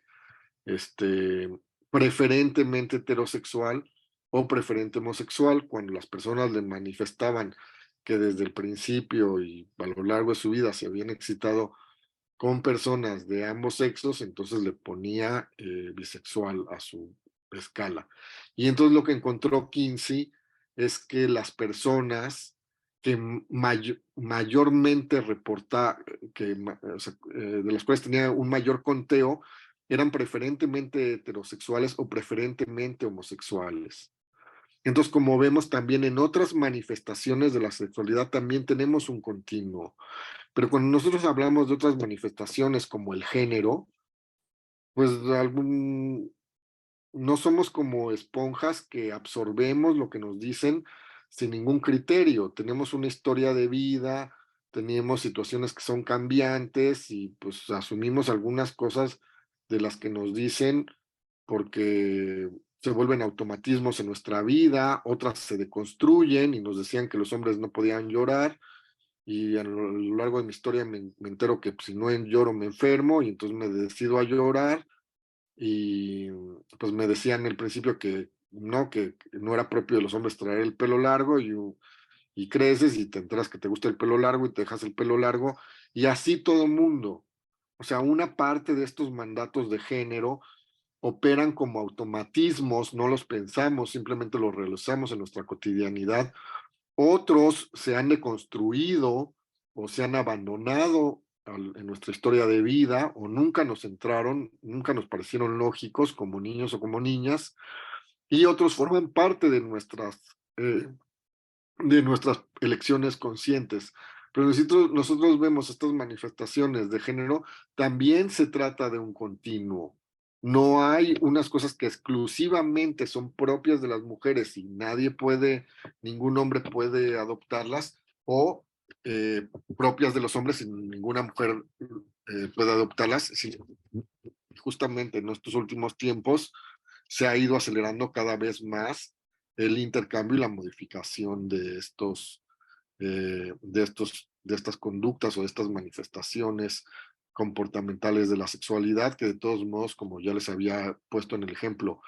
este, Preferentemente heterosexual o preferente homosexual, cuando las personas le manifestaban que desde el principio y a lo largo de su vida se habían excitado con personas de ambos sexos, entonces le ponía bisexual a su escala. Y entonces lo que encontró Kinsey es que las personas que mayormente reporta, o sea, de las cuales tenía un mayor conteo, eran preferentemente heterosexuales o preferentemente homosexuales. Entonces, como vemos también en otras manifestaciones de la sexualidad, también tenemos un continuo. Pero cuando nosotros hablamos de otras manifestaciones como el género, pues no somos como esponjas que absorbemos lo que nos dicen sin ningún criterio. Tenemos una historia de vida, tenemos situaciones que son cambiantes y pues asumimos algunas cosas de las que nos dicen porque se vuelven automatismos en nuestra vida, otras se deconstruyen y nos decían que los hombres no podían llorar y a lo largo de mi historia me entero que pues, si no lloro me enfermo y entonces me decido a llorar y pues me decían al principio que no era propio de los hombres traer el pelo largo y creces y te enteras que te gusta el pelo largo y te dejas el pelo largo y así todo mundo. O sea, una parte de estos mandatos de género operan como automatismos, no los pensamos, simplemente los realizamos en nuestra cotidianidad. Otros se han deconstruido o se han abandonado en nuestra historia de vida o nunca nos entraron, nunca nos parecieron lógicos como niños o como niñas, y otros forman parte de nuestras elecciones conscientes. Pero nosotros vemos estas manifestaciones de género, también se trata de un continuo. No hay unas cosas que exclusivamente son propias de las mujeres y ningún hombre puede adoptarlas, o propias de los hombres y ninguna mujer puede adoptarlas. Sí, justamente en estos últimos tiempos se ha ido acelerando cada vez más el intercambio y la modificación de estas conductas o de estas manifestaciones comportamentales de la sexualidad, que de todos modos, como ya les había puesto en el ejemplo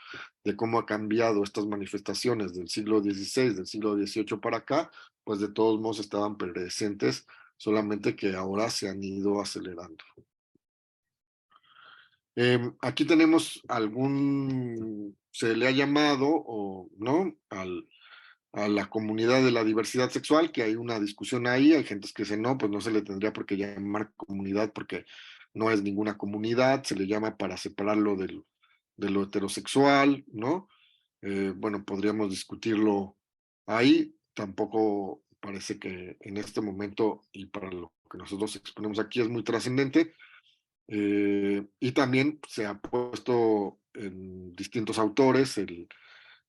de cómo ha cambiado estas manifestaciones del siglo XVI, del siglo XVIII para acá, pues de todos modos estaban presentes, solamente que ahora se han ido acelerando. Aquí tenemos se le ha llamado, o no, a la comunidad de la diversidad sexual, que hay una discusión ahí, hay gente que dice, no, pues no se le tendría por qué llamar comunidad porque no es ninguna comunidad, se le llama para separarlo de lo heterosexual, ¿no? Bueno, podríamos discutirlo ahí, tampoco parece que en este momento y para lo que nosotros exponemos aquí es muy trascendente, y también se ha puesto en distintos autores el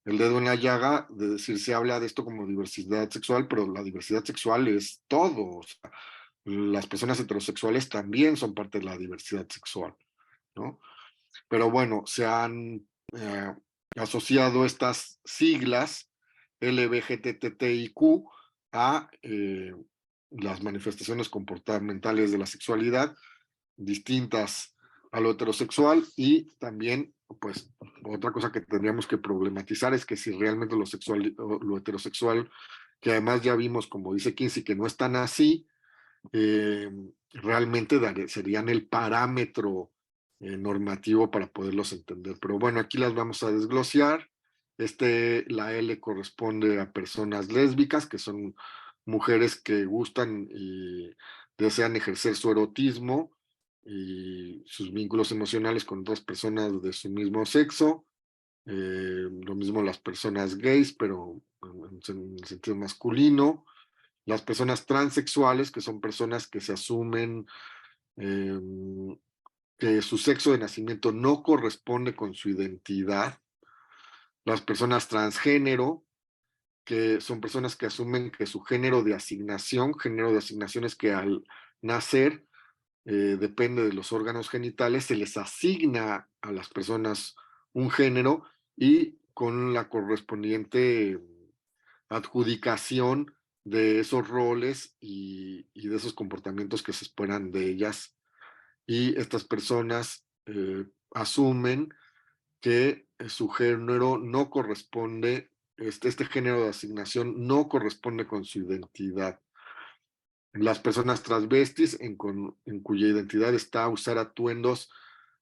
dedo en la llaga de decir, se habla de esto como diversidad sexual, pero la diversidad sexual es todo. O sea, las personas heterosexuales también son parte de la diversidad sexual, ¿no? Pero bueno, se han asociado estas siglas LGBTTIQ a las manifestaciones comportamentales de la sexualidad distintas a lo heterosexual, y también, pues, otra cosa que tendríamos que problematizar es que si realmente lo heterosexual, que además ya vimos, como dice Kinsey, que no es tan así, eh, realmente serían el parámetro normativo para poderlos entender. Pero bueno, aquí las vamos a desglosar. La L corresponde a personas lésbicas, que son mujeres que gustan y desean ejercer su erotismo y sus vínculos emocionales con otras personas de su mismo sexo. Lo mismo las personas gays, pero en el sentido masculino. Las personas transexuales, que son personas que se asumen eh, que su sexo de nacimiento no corresponde con su identidad. Las personas transgénero, que son personas que asumen que su género de asignación es que al nacer depende de los órganos genitales, se les asigna a las personas un género y con la correspondiente adjudicación de esos roles y de esos comportamientos que se esperan de ellas. Y estas personas asumen que su género no corresponde, este género de asignación no corresponde con su identidad. Las personas transvestis, en cuya identidad está usar atuendos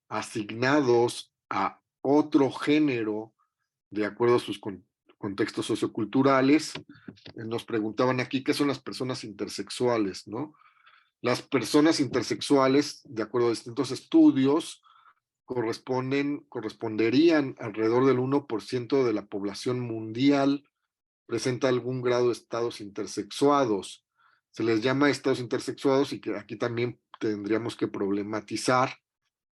asignados a otro género de acuerdo a sus contextos socioculturales. Nos preguntaban aquí qué son las personas intersexuales, ¿no? Las personas intersexuales, de acuerdo a distintos estudios, corresponderían alrededor del 1% de la población mundial, presenta algún grado de estados intersexuados. Se les llama estados intersexuados, y que aquí también tendríamos que problematizar,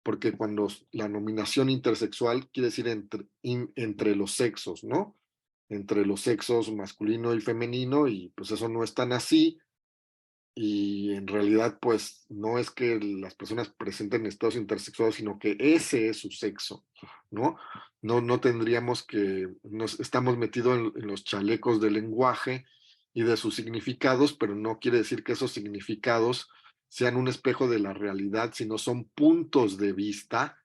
porque cuando la nominación intersexual quiere decir entre los sexos, ¿no? Entre los sexos masculino y femenino, y pues eso no es tan así, y en realidad pues no es que las personas presenten estados intersexuados, sino que ese es su sexo, ¿no? No tendríamos que, estamos metidos en los chalecos del lenguaje y de sus significados, pero no quiere decir que esos significados sean un espejo de la realidad, sino son puntos de vista,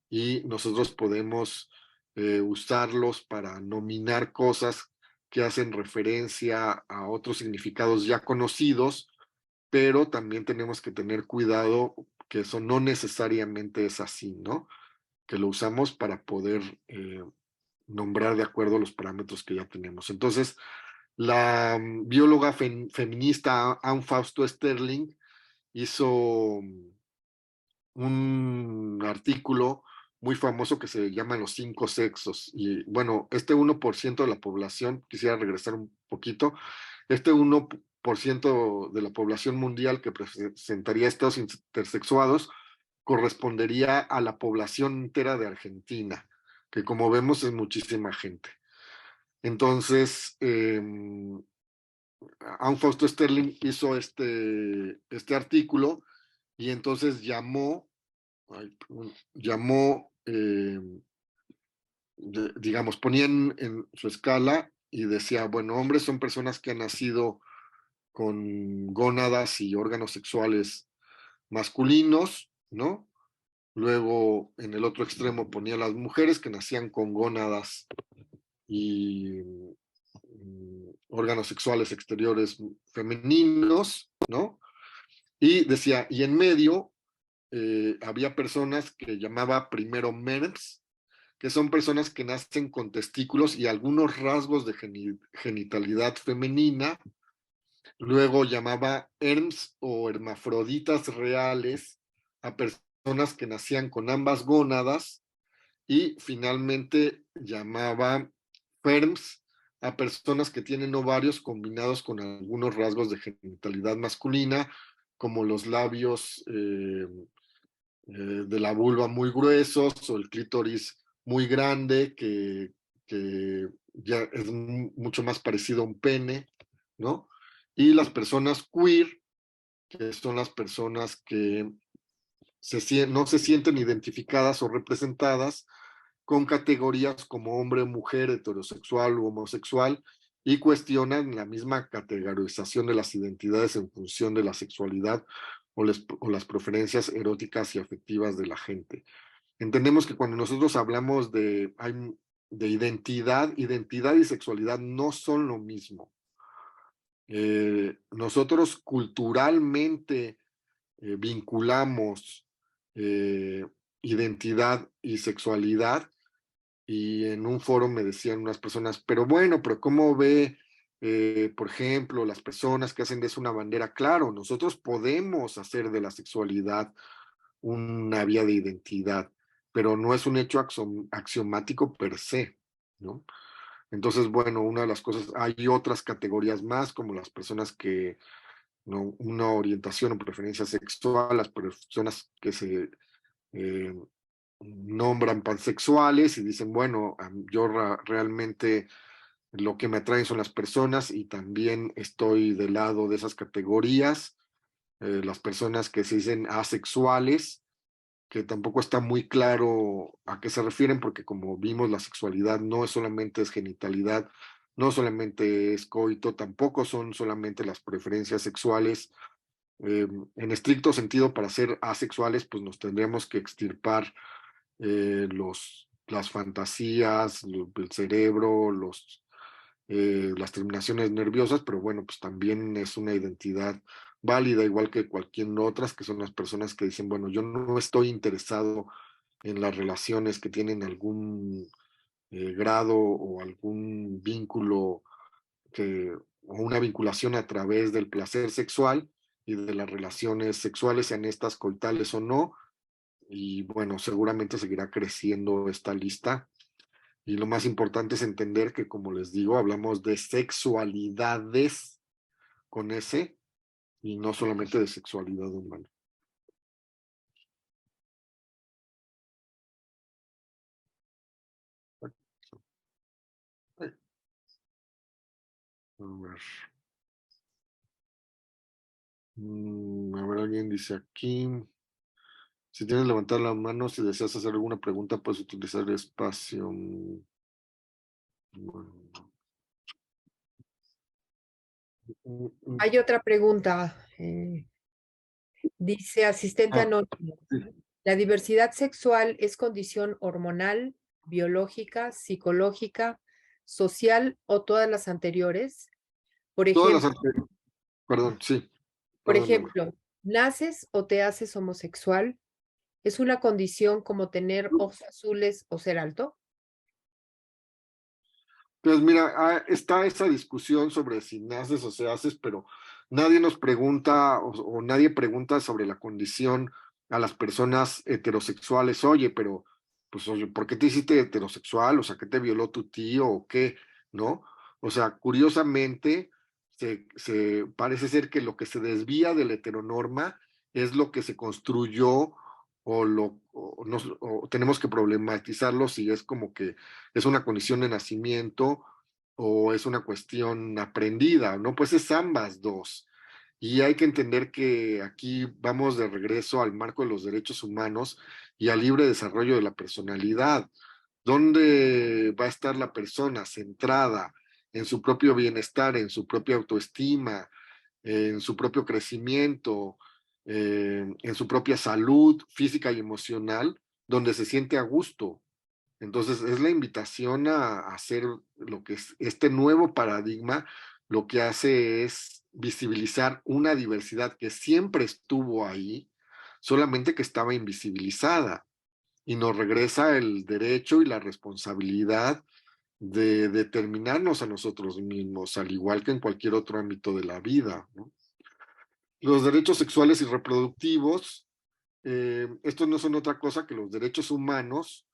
y nosotros podemos usarlos para nominar cosas que hacen referencia a otros significados ya conocidos, pero también tenemos que tener cuidado que eso no necesariamente es así, ¿no? Que lo usamos para poder nombrar de acuerdo a los parámetros que ya tenemos. Entonces, la bióloga feminista Anne Fausto Sterling hizo un artículo muy famoso que se llama Los cinco sexos. Y bueno, este 1% de la población, quisiera regresar un poquito, este de la población mundial que presentaría estados intersexuados correspondería a la población entera de Argentina, que como vemos es muchísima gente. Entonces, Aun Fausto Sterling hizo este artículo y entonces digamos, ponía en su escala y decía, bueno, hombres son personas que han nacido con gónadas y órganos sexuales masculinos, ¿no? Luego, en el otro extremo ponía las mujeres que nacían con gónadas y órganos sexuales exteriores femeninos, ¿no? Y decía, y en medio había personas que llamaba primero MERMS, que son personas que nacen con testículos y algunos rasgos de genitalidad femenina. Luego llamaba ERMS o hermafroditas reales a personas que nacían con ambas gónadas. Y finalmente llamaba FERMS a personas que tienen ovarios combinados con algunos rasgos de genitalidad masculina, como los labios de la vulva muy gruesos o el clítoris muy grande, que ya es mucho más parecido a un pene, ¿no? Y las personas queer, que son las personas que no se sienten identificadas o representadas con categorías como hombre, mujer, heterosexual u homosexual, y cuestionan la misma categorización de las identidades en función de la sexualidad o las preferencias eróticas y afectivas de la gente. Entendemos que cuando nosotros hablamos de identidad y sexualidad no son lo mismo. Nosotros culturalmente vinculamos identidad y sexualidad, y en un foro me decían unas personas, pero bueno, pero ¿cómo ve, por ejemplo, las personas que hacen de eso una bandera? Claro, nosotros podemos hacer de la sexualidad una vía de identidad, pero no es un hecho axiomático per se, ¿no? Entonces, bueno, una de las cosas, hay otras categorías más, como las personas que, ¿no? Una orientación o preferencia sexual, las personas que se eh, nombran pansexuales y dicen, bueno, yo realmente lo que me atraen son las personas y también estoy del lado de esas categorías, las personas que se dicen asexuales, que tampoco está muy claro a qué se refieren, porque como vimos, la sexualidad no es solamente es genitalidad, no solamente es coito, tampoco son solamente las preferencias sexuales. En estricto sentido, para ser asexuales, pues nos tendríamos que extirpar las fantasías, el cerebro, las terminaciones nerviosas, pero bueno, pues también es una identidad válida, igual que cualquier otras, que son las personas que dicen, bueno, yo no estoy interesado en las relaciones que tienen algún grado o algún vínculo o una vinculación a través del placer sexual y de las relaciones sexuales, sean estas coitales o no. Y bueno, seguramente seguirá creciendo esta lista. Y lo más importante es entender que, como les digo, hablamos de sexualidades con S y no solamente de sexualidad humana. A ver. A ver, alguien dice aquí. Si tienes que levantar la mano, si deseas hacer alguna pregunta, puedes utilizar el espacio. Bueno. Hay otra pregunta. Dice asistente Ah, anónimo. sí. ¿La diversidad sexual es condición hormonal, biológica, psicológica, social o todas las anteriores? Por Todas las ejemplo, anteriores. Perdón, sí. por Perdón, Laura. ejemplo, ¿naces o te haces homosexual? ¿Es una condición como tener ojos azules o ser alto? Pues mira, está esa discusión sobre si naces o se haces, pero nadie nos pregunta o nadie pregunta sobre la condición a las personas heterosexuales. Oye, pero, pues, oye, ¿por qué te hiciste heterosexual? O sea, ¿qué te violó tu tío o qué? ¿No? O sea, curiosamente, parece ser que lo que se desvía de la heteronorma es lo que se construyó o tenemos que problematizarlo si es como que es una condición de nacimiento o es una cuestión aprendida, ¿no? Pues es ambas dos. Y hay que entender que aquí vamos de regreso al marco de los derechos humanos y al libre desarrollo de la personalidad. ¿Dónde va a estar la persona centrada en su propio bienestar, en su propia autoestima, en su propio crecimiento, en su propia salud física y emocional, donde se siente a gusto? Entonces, es la invitación a hacer lo que es este nuevo paradigma, lo que hace es visibilizar una diversidad que siempre estuvo ahí, solamente que estaba invisibilizada, y nos regresa el derecho y la responsabilidad de determinarnos a nosotros mismos, al igual que en cualquier otro ámbito de la vida, ¿no? Los derechos sexuales y reproductivos, estos no son otra cosa que los derechos humanos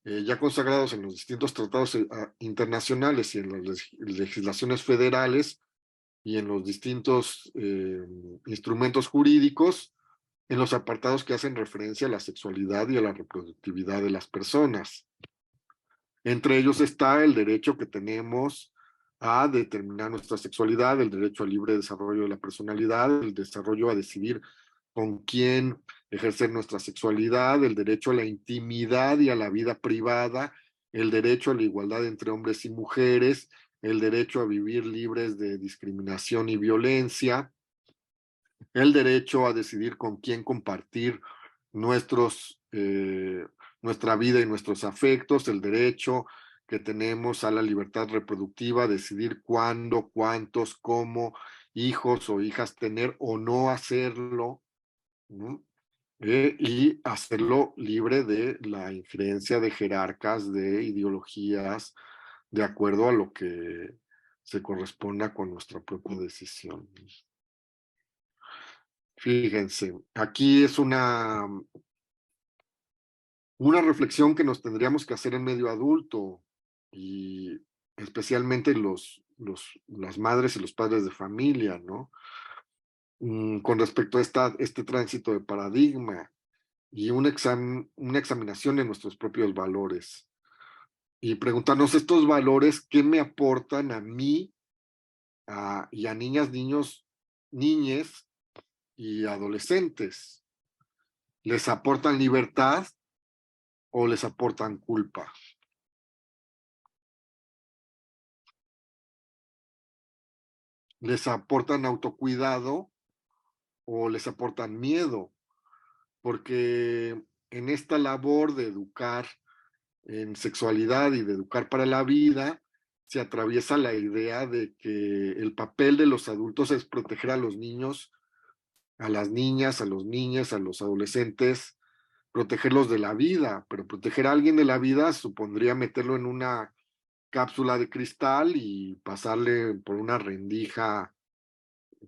ya consagrados en los distintos tratados internacionales y en las legislaciones federales y en los distintos instrumentos jurídicos, en los apartados que hacen referencia a la sexualidad y a la reproductividad de las personas. Entre ellos está el derecho que tenemos a determinar nuestra sexualidad, el derecho al libre desarrollo de la personalidad, el desarrollo a decidir con quién ejercer nuestra sexualidad, el derecho a la intimidad y a la vida privada, el derecho a la igualdad entre hombres y mujeres, el derecho a vivir libres de discriminación y violencia, el derecho a decidir con quién compartir nuestros, nuestra vida y nuestros afectos, el derecho que tenemos a la libertad reproductiva, decidir cuándo, cuántos, cómo hijos o hijas tener o no hacerlo, ¿no? Y hacerlo libre de la injerencia de jerarcas, de ideologías, de acuerdo a lo que se corresponda con nuestra propia decisión. Fíjense, aquí es una reflexión que nos tendríamos que hacer en medio adulto y especialmente las madres y los padres de familia, ¿no? Con respecto a este tránsito de paradigma y una examinación de nuestros propios valores y preguntarnos estos valores, ¿qué me aportan a mí y a niñas, niños, niñes y adolescentes? ¿Les aportan libertad o les aportan culpa? ¿Les aportan autocuidado o les aportan miedo? Porque en esta labor de educar en sexualidad y de educar para la vida, se atraviesa la idea de que el papel de los adultos es proteger a los niños, a las niñas, a los niños, a los adolescentes, protegerlos de la vida, pero proteger a alguien de la vida supondría meterlo en una cápsula de cristal y pasarle por una rendija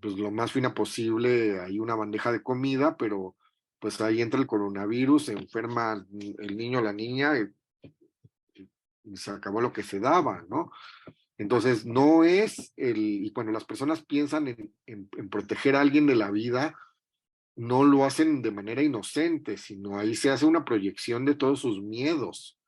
pues lo más fina posible, hay una bandeja de comida, pero pues ahí entra el coronavirus, se enferma el niño o la niña y se acabó lo que se daba, ¿no? Entonces, no es y cuando las personas piensan en proteger a alguien de la vida, no lo hacen de manera inocente, sino ahí se hace una proyección de todos sus miedos.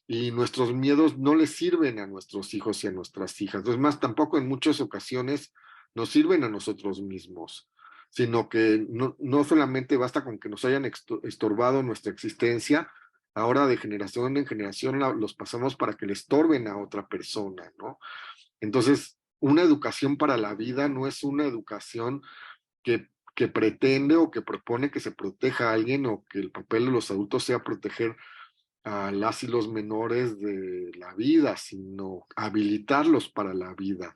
Y nuestros miedos no les sirven a nuestros hijos y a nuestras hijas. Es más, tampoco en muchas ocasiones nos sirven a nosotros mismos, sino que no solamente basta con que nos hayan estorbado nuestra existencia, ahora de generación en generación los pasamos para que le estorben a otra persona, ¿no? Entonces, una educación para la vida no es una educación que pretende o que propone que se proteja a alguien o que el papel de los adultos sea proteger a las y los menores de la vida, sino habilitarlos para la vida.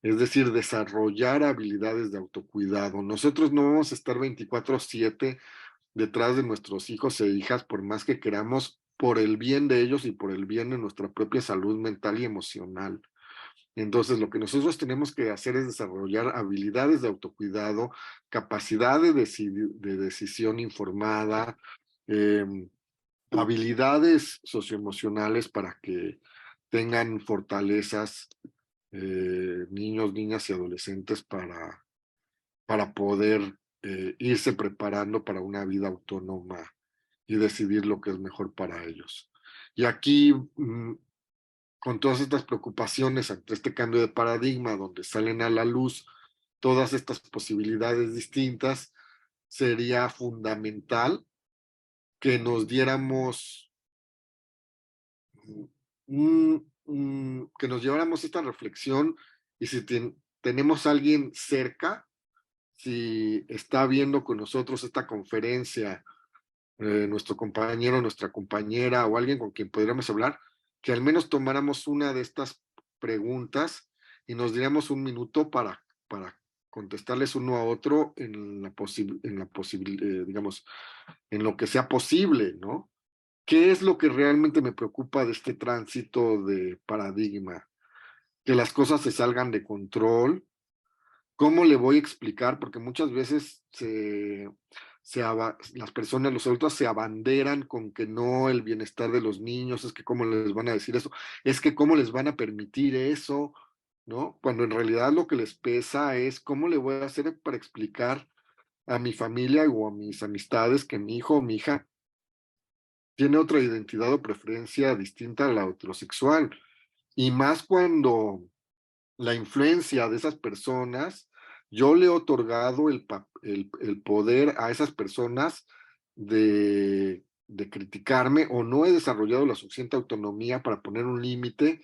Es decir, desarrollar habilidades de autocuidado. Nosotros no vamos a estar 24/7 detrás de nuestros hijos e hijas por más que queramos, por el bien de ellos y por el bien de nuestra propia salud mental y emocional. Entonces, lo que nosotros tenemos que hacer es desarrollar habilidades de autocuidado, capacidad de decisión informada, eh, habilidades socioemocionales para que tengan fortalezas niños, niñas y adolescentes para poder irse preparando para una vida autónoma y decidir lo que es mejor para ellos. Y aquí, con todas estas preocupaciones ante este cambio de paradigma, donde salen a la luz todas estas posibilidades distintas, sería fundamental que nos diéramos, que nos lleváramos esta reflexión y si tenemos a alguien cerca, si está viendo con nosotros esta conferencia, nuestro compañero, nuestra compañera o alguien con quien podríamos hablar, que al menos tomáramos una de estas preguntas y nos diéramos un minuto para contestarles uno a otro en la posible, digamos, en lo que sea posible, ¿no? ¿Qué es lo que realmente me preocupa de este tránsito de paradigma? Que las cosas se salgan de control. ¿Cómo le voy a explicar? Porque muchas veces las personas, los adultos se abanderan con que no, el bienestar de los niños, es que cómo les van a decir eso, es que cómo les van a permitir eso, ¿no? Cuando en realidad lo que les pesa es cómo le voy a hacer para explicar a mi familia o a mis amistades que mi hijo o mi hija tiene otra identidad o preferencia distinta a la heterosexual. Y más cuando la influencia de esas personas, yo le he otorgado el poder a esas personas de criticarme o no he desarrollado la suficiente autonomía para poner un límite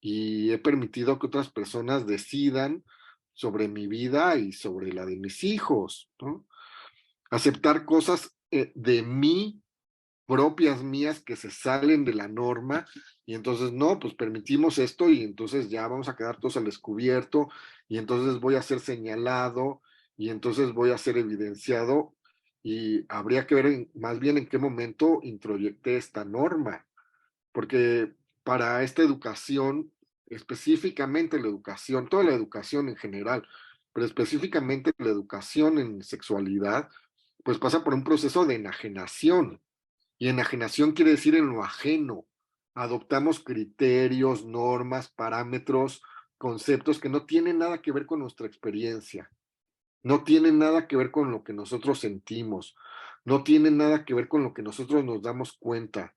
y he permitido que otras personas decidan sobre mi vida y sobre la de mis hijos, ¿no? Aceptar cosas de mí propias mías que se salen de la norma y entonces no, pues permitimos esto y entonces ya vamos a quedar todos al descubierto y entonces voy a ser señalado y entonces voy a ser evidenciado y habría que ver más bien en qué momento introyecté esta norma, porque para esta educación, específicamente la educación, toda la educación en general, pero específicamente la educación en sexualidad, pues pasa por un proceso de enajenación y enajenación quiere decir en lo ajeno. Adoptamos criterios, normas, parámetros, conceptos que no tienen nada que ver con nuestra experiencia, no tienen nada que ver con lo que nosotros sentimos, no tienen nada que ver con lo que nosotros nos damos cuenta.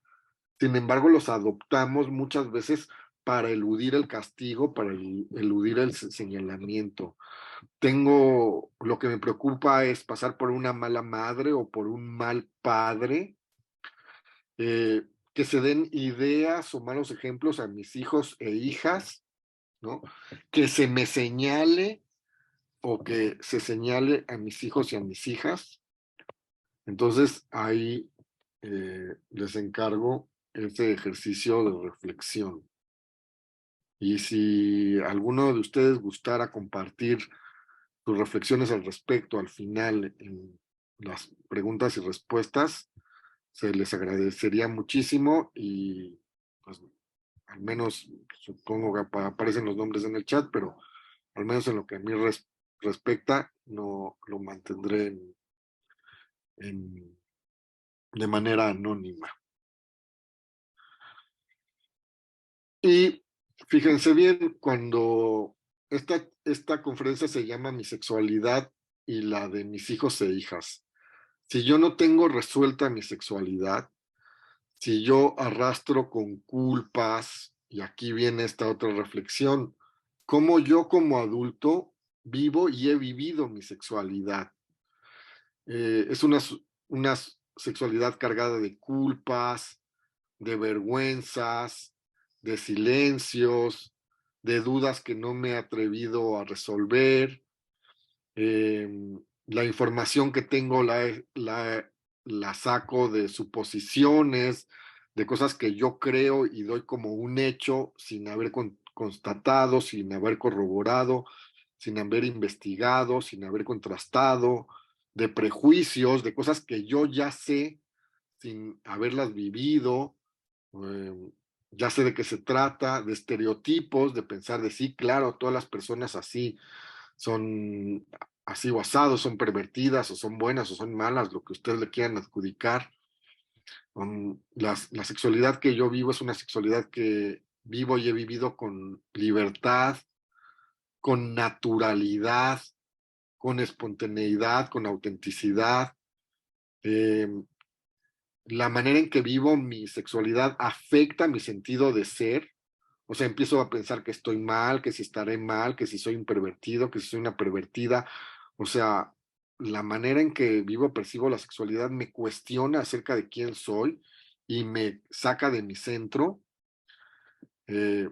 Sin embargo, los adoptamos muchas veces para eludir el castigo, para eludir el señalamiento. Lo que me preocupa es pasar por una mala madre o por un mal padre, que se den ideas o malos ejemplos a mis hijos e hijas, ¿no? Que se me señale o que se señale a mis hijos y a mis hijas. Entonces ahí les encargo ese ejercicio de reflexión. Y si alguno de ustedes gustara compartir sus reflexiones al respecto al final en las preguntas y respuestas, se les agradecería muchísimo y pues al menos supongo que aparecen los nombres en el chat, pero al menos en lo que a mí respecta, no lo mantendré en, de manera anónima. Y fíjense bien, cuando esta conferencia se llama Mi sexualidad y la de mis hijos e hijas, si yo no tengo resuelta mi sexualidad, si yo arrastro con culpas, y aquí viene esta otra reflexión, cómo yo como adulto vivo y he vivido mi sexualidad. Es una sexualidad cargada de culpas, de vergüenzas, de silencios, de dudas que no me he atrevido a resolver. Eh, la información que tengo la saco de suposiciones, de cosas que yo creo y doy como un hecho sin haber constatado, sin haber corroborado, sin haber investigado, sin haber contrastado, de prejuicios, de cosas que yo ya sé sin haberlas vivido. eh, ya sé de qué se trata, de estereotipos, de pensar de sí, claro, todas las personas así son así o asados, son pervertidas o son buenas o son malas, lo que ustedes le quieran adjudicar. La sexualidad que yo vivo es una sexualidad que vivo y he vivido con libertad, con naturalidad, con espontaneidad, con autenticidad. Eh, la manera en que vivo mi sexualidad afecta mi sentido de ser. O sea, empiezo a pensar que estoy mal, que si estaré mal, que si soy un pervertido, que si soy una pervertida. O sea, la manera en que vivo, percibo la sexualidad me cuestiona acerca de quién soy y me saca de mi centro. Eh,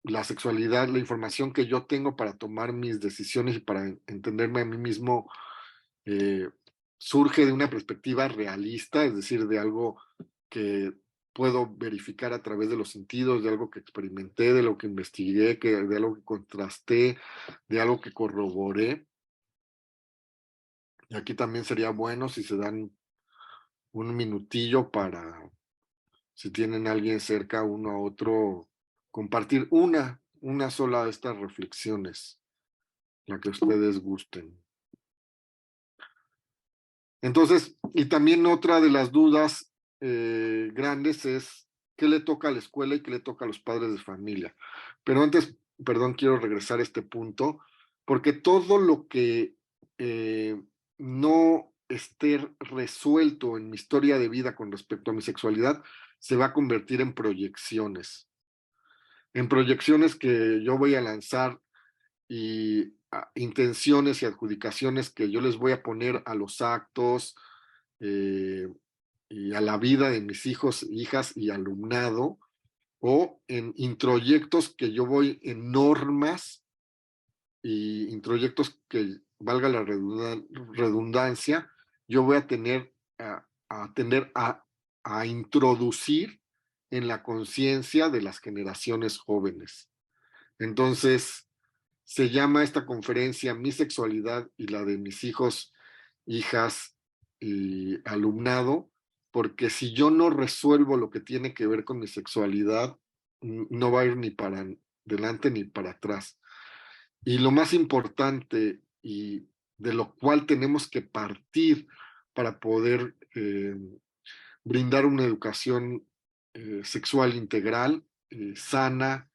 la sexualidad, la información que yo tengo para tomar mis decisiones y para entenderme a mí mismo, eh, surge de una perspectiva realista, es decir, de algo que puedo verificar a través de los sentidos, de algo que experimenté, de lo que investigué, de algo que contrasté, de algo que corroboré. Y aquí también sería bueno si se dan un minutillo para, si tienen a alguien cerca, uno a otro, compartir una sola de estas reflexiones, la que ustedes gusten. Entonces, y también otra de las dudas grandes es qué le toca a la escuela y qué le toca a los padres de familia. Pero antes, perdón, quiero regresar a este punto, porque todo lo que no esté resuelto en mi historia de vida con respecto a mi sexualidad se va a convertir en proyecciones que yo voy a lanzar y intenciones y adjudicaciones que yo les voy a poner a los actos eh, y a la vida de mis hijos, hijas y alumnado, o en introyectos que yo voy en normas y introyectos que, valga la redundancia, yo voy a tener a, tener a introducir en la conciencia de las generaciones jóvenes. Entonces, se llama esta conferencia Mi sexualidad y la de mis hijos, hijas y alumnado, porque si yo no resuelvo lo que tiene que ver con mi sexualidad, no va a ir ni para adelante ni para atrás. Y lo más importante y de lo cual tenemos que partir para poder brindar una educación sexual integral, sana,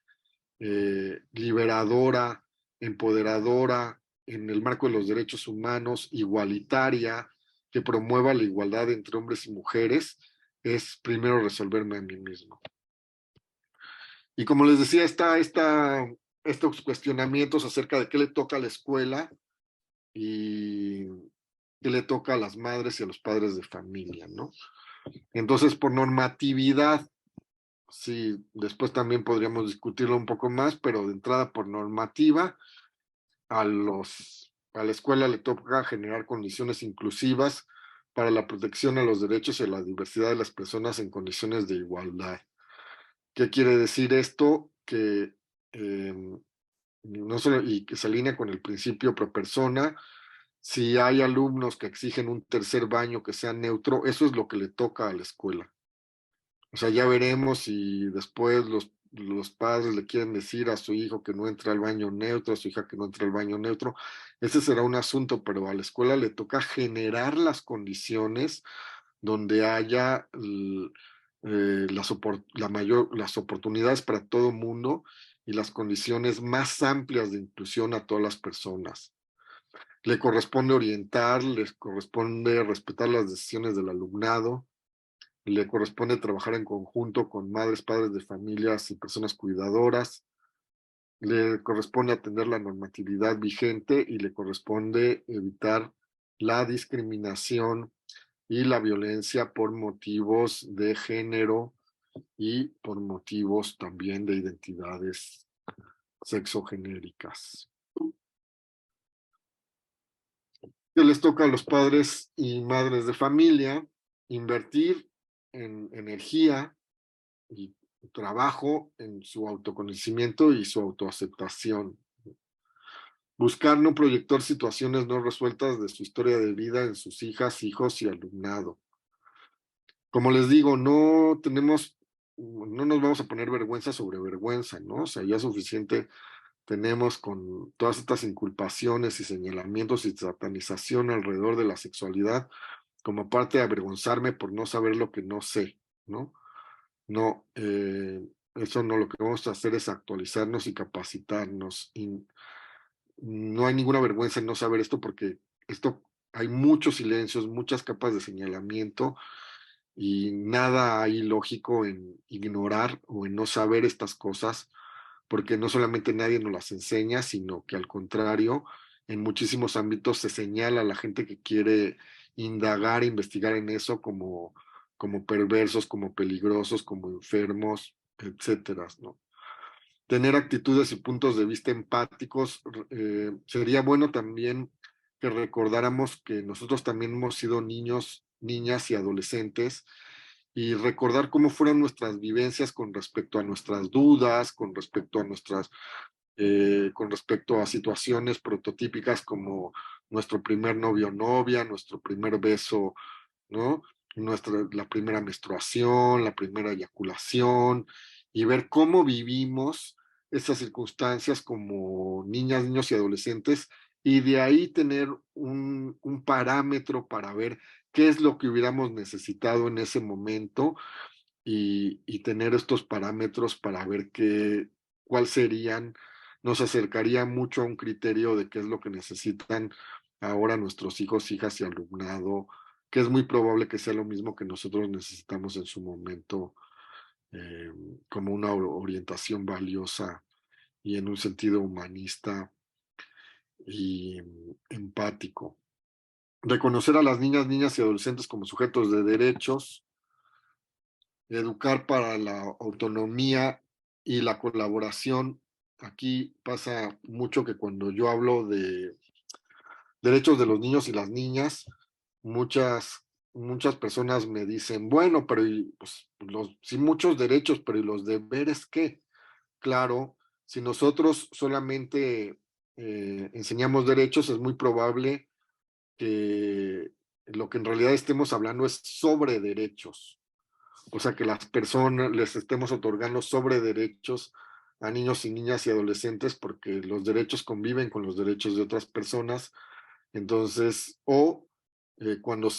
liberadora, empoderadora, en el marco de los derechos humanos, igualitaria, que promueva la igualdad entre hombres y mujeres, es primero resolverme a mí mismo. Y como les decía, estos cuestionamientos acerca de qué le toca a la escuela y qué le toca a las madres y a los padres de familia, ¿no? Entonces, por normatividad, sí, después también podríamos discutirlo un poco más, pero de entrada por normativa, a la escuela le toca generar condiciones inclusivas para la protección a los derechos y a la diversidad de las personas en condiciones de igualdad. ¿Qué quiere decir esto? Que no solo, y que se alinea con el principio pro persona. Si hay alumnos que exigen un tercer baño que sea neutro, eso es lo que le toca a la escuela. O sea, ya veremos si después los padres le quieren decir a su hijo que no entre al baño neutro, a su hija que no entre al baño neutro. Ese será un asunto, pero a la escuela le toca generar las condiciones donde haya las oportunidades para todo el mundo y las condiciones más amplias de inclusión a todas las personas. Le corresponde orientar, les corresponde respetar las decisiones del alumnado, le corresponde trabajar en conjunto con madres, padres de familias y personas cuidadoras, le corresponde atender la normatividad vigente y le corresponde evitar la discriminación y la violencia por motivos de género y por motivos también de identidades sexogenéricas. Que les toca a los padres y madres de familia invertir en energía y trabajo en su autoconocimiento y su autoaceptación. Buscar no proyectar situaciones no resueltas de su historia de vida en sus hijas, hijos y alumnado. Como les digo, no nos vamos a poner vergüenza sobre vergüenza, ¿no? O sea, ya suficiente tenemos con todas estas inculpaciones y señalamientos y satanización alrededor de la sexualidad como parte de avergonzarme por no saber lo que no sé, ¿no? No, eso no, lo que vamos a hacer es actualizarnos y capacitarnos. no hay ninguna vergüenza en no saber esto porque esto hay muchos silencios, muchas capas de señalamiento y nada hay lógico en ignorar o en no saber estas cosas, porque no solamente nadie nos las enseña, sino que al contrario, en muchísimos ámbitos se señala a la gente que quiere indagar, investigar en eso como perversos, como peligrosos, como enfermos, etcétera, ¿no? Tener actitudes y puntos de vista empáticos. Sería bueno también que recordáramos que nosotros también hemos sido niños, niñas y adolescentes y recordar cómo fueron nuestras vivencias con respecto a nuestras dudas, con respecto a situaciones prototípicas como nuestro primer novio o novia, nuestro primer beso, ¿no? La primera menstruación, la primera eyaculación, y ver cómo vivimos esas circunstancias como niñas, niños y adolescentes, y de ahí tener un parámetro para ver qué es lo que hubiéramos necesitado en ese momento y tener estos parámetros para ver cuál serían, nos acercaría mucho a un criterio de qué es lo que necesitan ahora nuestros hijos, hijas y alumnado, que es muy probable que sea lo mismo que nosotros necesitamos en su momento, eh, como una orientación valiosa y en un sentido humanista y empático. Reconocer a las niñas, niñas y adolescentes como sujetos de derechos, educar para la autonomía y la colaboración. Aquí pasa mucho que cuando yo hablo de derechos de los niños y las niñas, muchas personas me dicen, bueno, pero pues, sí, muchos derechos, pero ¿y los deberes qué? Claro, si nosotros solamente enseñamos derechos, es muy probable que lo que en realidad estemos hablando es sobre derechos. O sea, que las personas les estemos otorgando sobre derechos a niños y niñas y adolescentes porque los derechos conviven con los derechos de otras personas. Entonces, cuando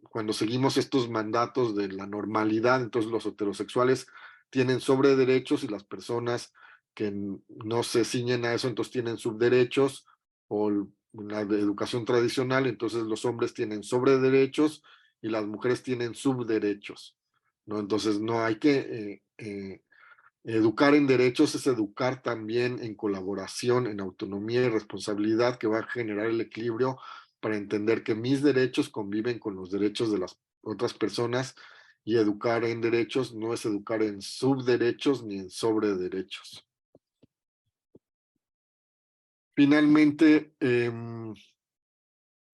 cuando seguimos estos mandatos de la normalidad, entonces los heterosexuales tienen sobre derechos y las personas que no se ciñen a eso, entonces tienen subderechos, o la educación tradicional, entonces los hombres tienen sobre derechos y las mujeres tienen subderechos, ¿no? Entonces no hay que educar en derechos, es educar también en colaboración, en autonomía y responsabilidad, que va a generar el equilibrio para entender que mis derechos conviven con los derechos de las otras personas, y educar en derechos no es educar en subderechos ni en sobrederechos. Finalmente,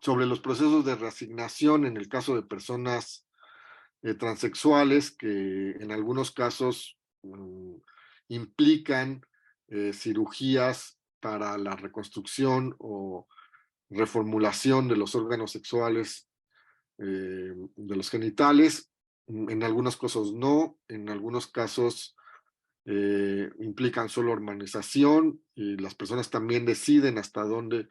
sobre los procesos de reasignación en el caso de personas transexuales que en algunos casos implican cirugías para la reconstrucción o reformulación de los órganos sexuales, de los genitales. En algunos casos no, en algunos casos implican solo hormonización, y las personas también deciden hasta dónde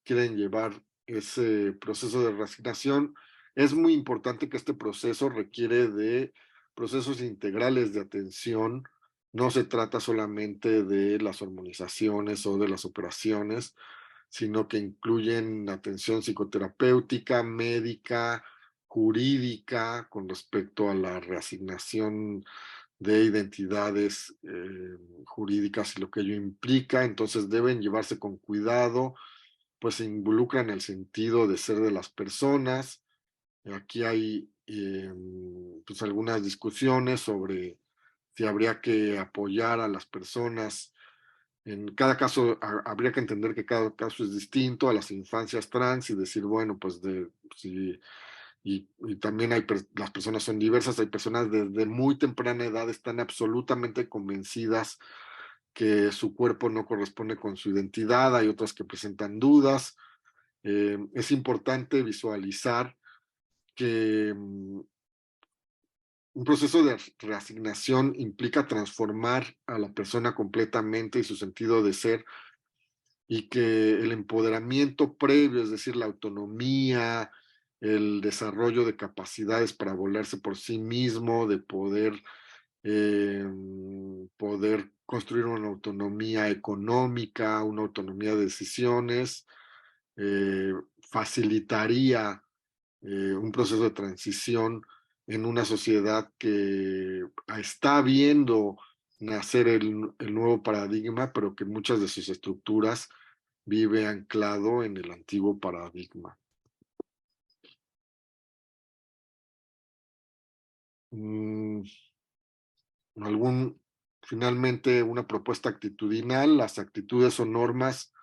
quieren llevar ese proceso de reasignación. Es muy importante que este proceso requiere de procesos integrales de atención. No se trata solamente de las hormonizaciones o de las operaciones, sino que incluyen atención psicoterapéutica, médica, jurídica, con respecto a la reasignación de identidades jurídicas y lo que ello implica. Entonces deben llevarse con cuidado, pues se involucran el sentido de ser de las personas. Aquí hay pues algunas discusiones sobre si habría que apoyar a las personas. En cada caso habría que entender que cada caso es distinto, a las infancias trans, y decir, bueno, pues si, y también las personas son diversas, hay personas desde muy temprana edad están absolutamente convencidas que su cuerpo no corresponde con su identidad, hay otras que presentan dudas. Es importante visualizar que un proceso de reasignación implica transformar a la persona completamente y su sentido de ser, y que el empoderamiento previo, es decir, la autonomía, el desarrollo de capacidades para volarse por sí mismo, de poder poder construir una autonomía económica, una autonomía de decisiones, facilitaría un proceso de transición en una sociedad que está viendo nacer el nuevo paradigma, pero que muchas de sus estructuras vive anclado en el antiguo paradigma. Finalmente, una propuesta actitudinal. Las actitudes son normas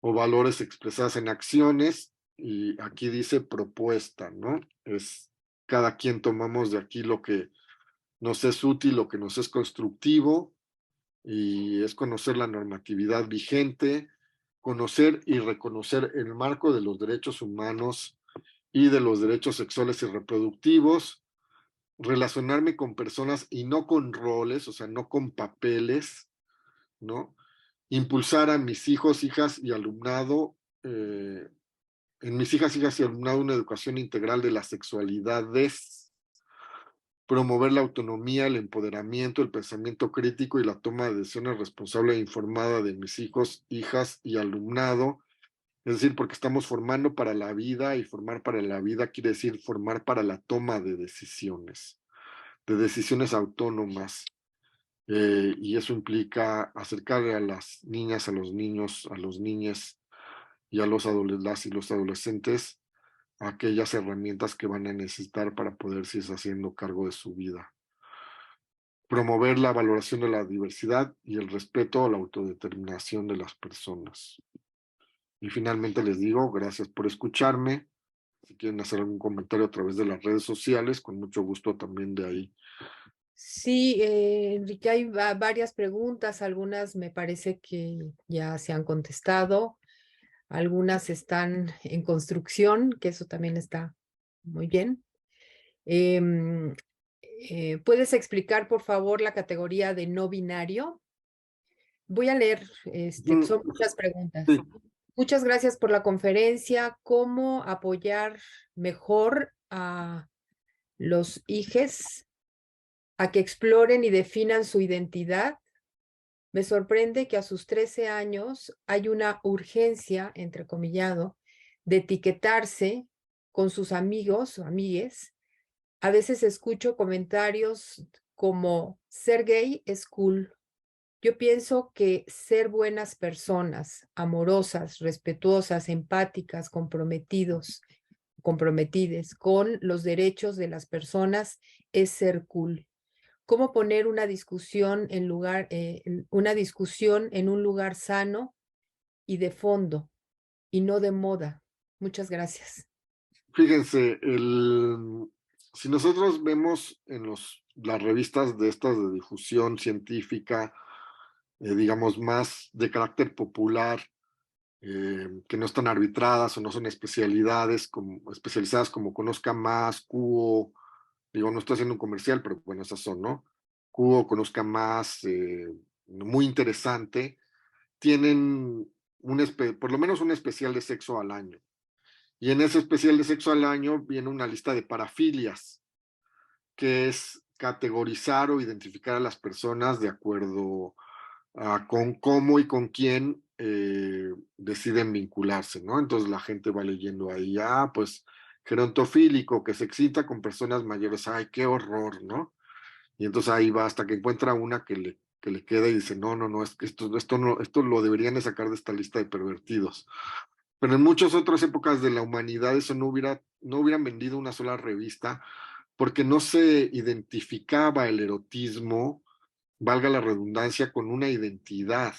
o valores expresadas en acciones, y aquí dice propuesta, ¿no? Es cada quien tomamos de aquí lo que nos es útil, lo que nos es constructivo, y es conocer la normatividad vigente, conocer y reconocer el marco de los derechos humanos y de los derechos sexuales y reproductivos, relacionarme con personas y no con roles, o sea, no con papeles, ¿no? Impulsar a mis hijos, hijas y alumnado, en mis hijas, hijas y alumnado, una educación integral de las sexualidades, promover la autonomía, el empoderamiento, el pensamiento crítico y la toma de decisiones responsable e informada de mis hijos, hijas y alumnado. Es decir, porque estamos formando para la vida, y formar para la vida quiere decir formar para la toma de decisiones autónomas. Y eso implica acercar a las niñas, a los niños, a los niñes y a las y los adolescentes a aquellas herramientas que van a necesitar para poderse ir haciendo cargo de su vida. Promover la valoración de la diversidad y el respeto a la autodeterminación de las personas. Y finalmente les digo, gracias por escucharme. Si quieren hacer algún comentario a través de las redes sociales, con mucho gusto también de ahí. Sí, Enrique, hay varias preguntas, algunas me parece que ya se han contestado, algunas están en construcción, que eso también está muy bien. ¿Puedes explicar, por favor, la categoría de no binario? Voy a leer, son muchas preguntas. Sí. Muchas gracias por la conferencia. ¿Cómo apoyar mejor a los hijes a que exploren y definan su identidad? Me sorprende que a sus 13 años hay una urgencia, entrecomillado, de etiquetarse con sus amigos o amigues. A veces escucho comentarios como ser gay es cool. Yo pienso que ser buenas personas, amorosas, respetuosas, empáticas, comprometides con los derechos de las personas es ser cool. ¿Cómo poner una discusión una discusión en un lugar sano y de fondo y no de moda? Muchas gracias. Fíjense, si nosotros vemos en las revistas de estas de difusión científica, digamos, más de carácter popular, que no están arbitradas o no son especializadas como Conozca Más, Cuo, digo, no estoy haciendo un comercial, pero bueno, esas son, ¿no? Cuo, Conozca Más, muy interesante, tienen por lo menos un especial de sexo al año. Y en ese especial de sexo al año viene una lista de parafilias, que es categorizar o identificar a las personas de acuerdo con cómo y con quién deciden vincularse, ¿no? Entonces la gente va leyendo ahí, pues gerontofílico, que se excita con personas mayores, ay, qué horror, ¿no? Y entonces ahí va hasta que encuentra una que le queda y dice, no, no, no, es que esto lo deberían de sacar de esta lista de pervertidos. Pero en muchas otras épocas de la humanidad eso no hubieran vendido una sola revista, porque no se identificaba el erotismo, valga la redundancia, con una identidad.